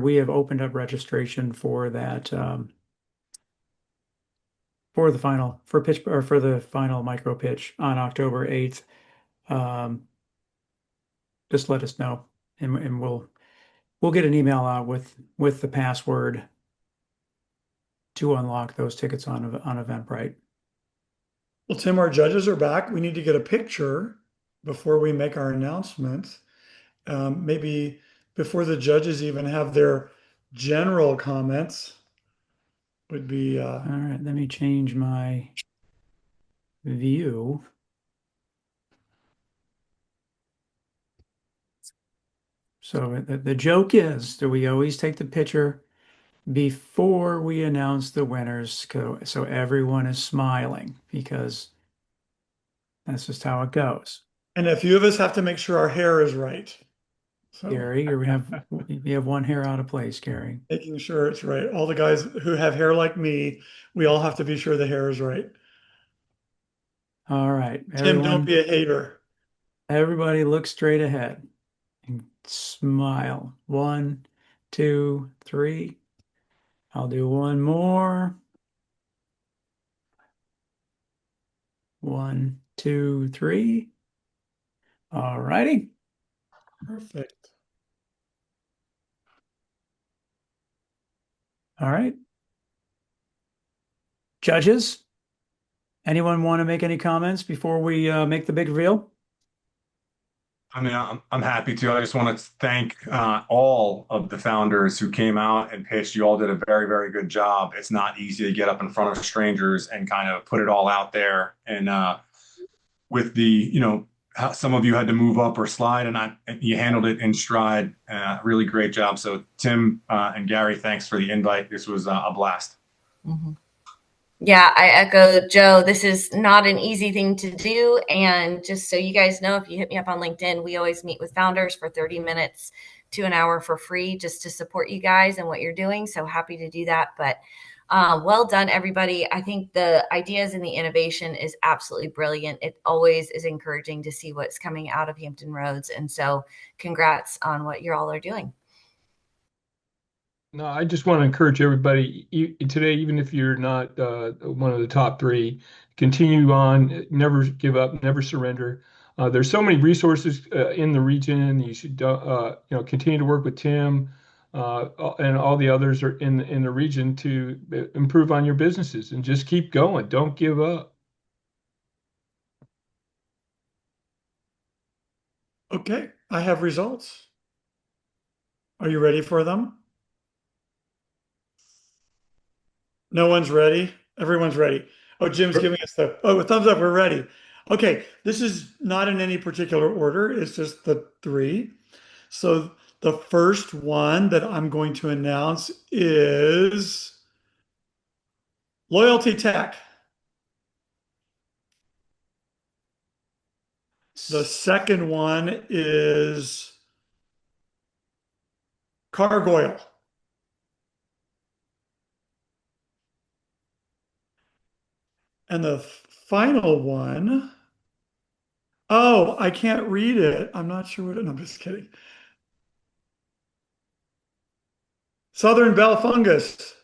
we have opened up registration for that, for the final, for pitch, or for the final micro pitch on October 8th. Um, just let us know, and we'll get an email out with the password to unlock those tickets on Eventbrite. Well, Tim, our judges are back. We need to get a picture before we make our announcement. Maybe before the judges even have their general comments would be All right, let me change my view. So the joke is that we always take the picture before we announce the winners, so everyone is smiling, because that's just how it goes. And a few of us have to make sure our hair is right. So Gary, we have one hair out of place, Gary. making sure it's right. All the guys who have hair like me, we all have to be sure the hair is right. All right, Tim, don't be a hater. everybody look straight ahead and smile. 1, 2, 3. I'll do one more. 1, 2, 3. All righty. Perfect. All right. Judges, anyone want to make any comments before we make the big reveal? I mean, I'm happy to. I just want to thank all of the founders who came out and pitched. You all did a very, very good job. It's not easy to get up in front of strangers and kind of put it all out there. And with the, how some of you had to move up or slide, and you handled it in stride. Really great job. So Tim and Gary, thanks for the invite. This was a blast. Mm-hmm. Yeah, I echo Joe. This is not an easy thing to do. And just so you guys know, if you hit me up on LinkedIn, we always meet with founders for 30 minutes to an hour for free just to support you guys and what you're doing. So happy to do that. But well done, everybody. I think the ideas and the innovation is absolutely brilliant. It always is encouraging to see what's coming out of Hampton Roads. And so congrats on what you all are doing. No, I just want to encourage everybody today, even if you're not one of the top three, continue on, never give up, never surrender. There's so many resources in the region. You should continue to work with Tim and all the others are in the region to improve on your businesses and just keep going. Don't give up. Okay, I have results. Are you ready for them? No one's ready. Everyone's ready. Oh, Jim's giving us a thumbs up. We're ready. Okay, this is not in any particular order. It's just the three. So the first one that I'm going to announce is Loyalty Tech. The second one is Cargoil. And the final one, oh, I can't read it. I'm not sure what it, no, I'm just kidding. Southern Bell Fungus.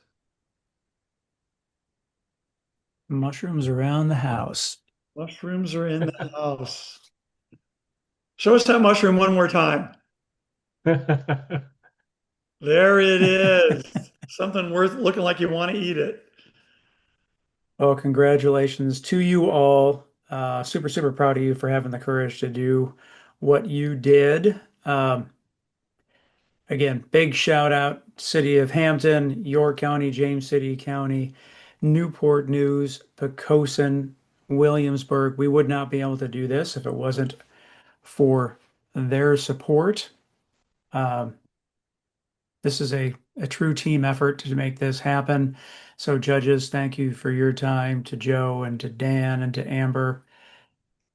Mushrooms around the house. Mushrooms are in the house. Show us that mushroom one more time. There it is. Something worth looking like you want to eat it. Well, congratulations to you all. Super, super proud of you for having the courage to do what you did. Again, big shout out, City of Hampton, York County, James City County, Newport News, Poquoson, Williamsburg. We would not be able to do this if it wasn't for their support. This is a true team effort to make this happen. So judges, thank you for your time, to Joe and to Dan and to Amber.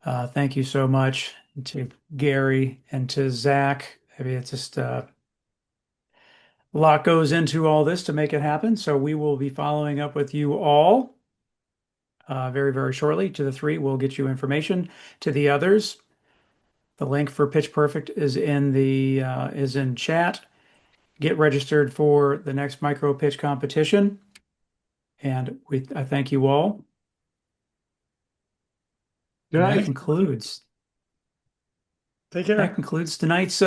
Thank you so much, to Gary and to Zach. I mean, it's just a lot goes into all this to make it happen. So we will be following up with you all very, very shortly. To the three, we'll get you information. To the others, the link for Pitch Perfect is in chat. Get registered for the next micro pitch competition. And I thank you all. Good night. That concludes. Take care. That concludes tonight's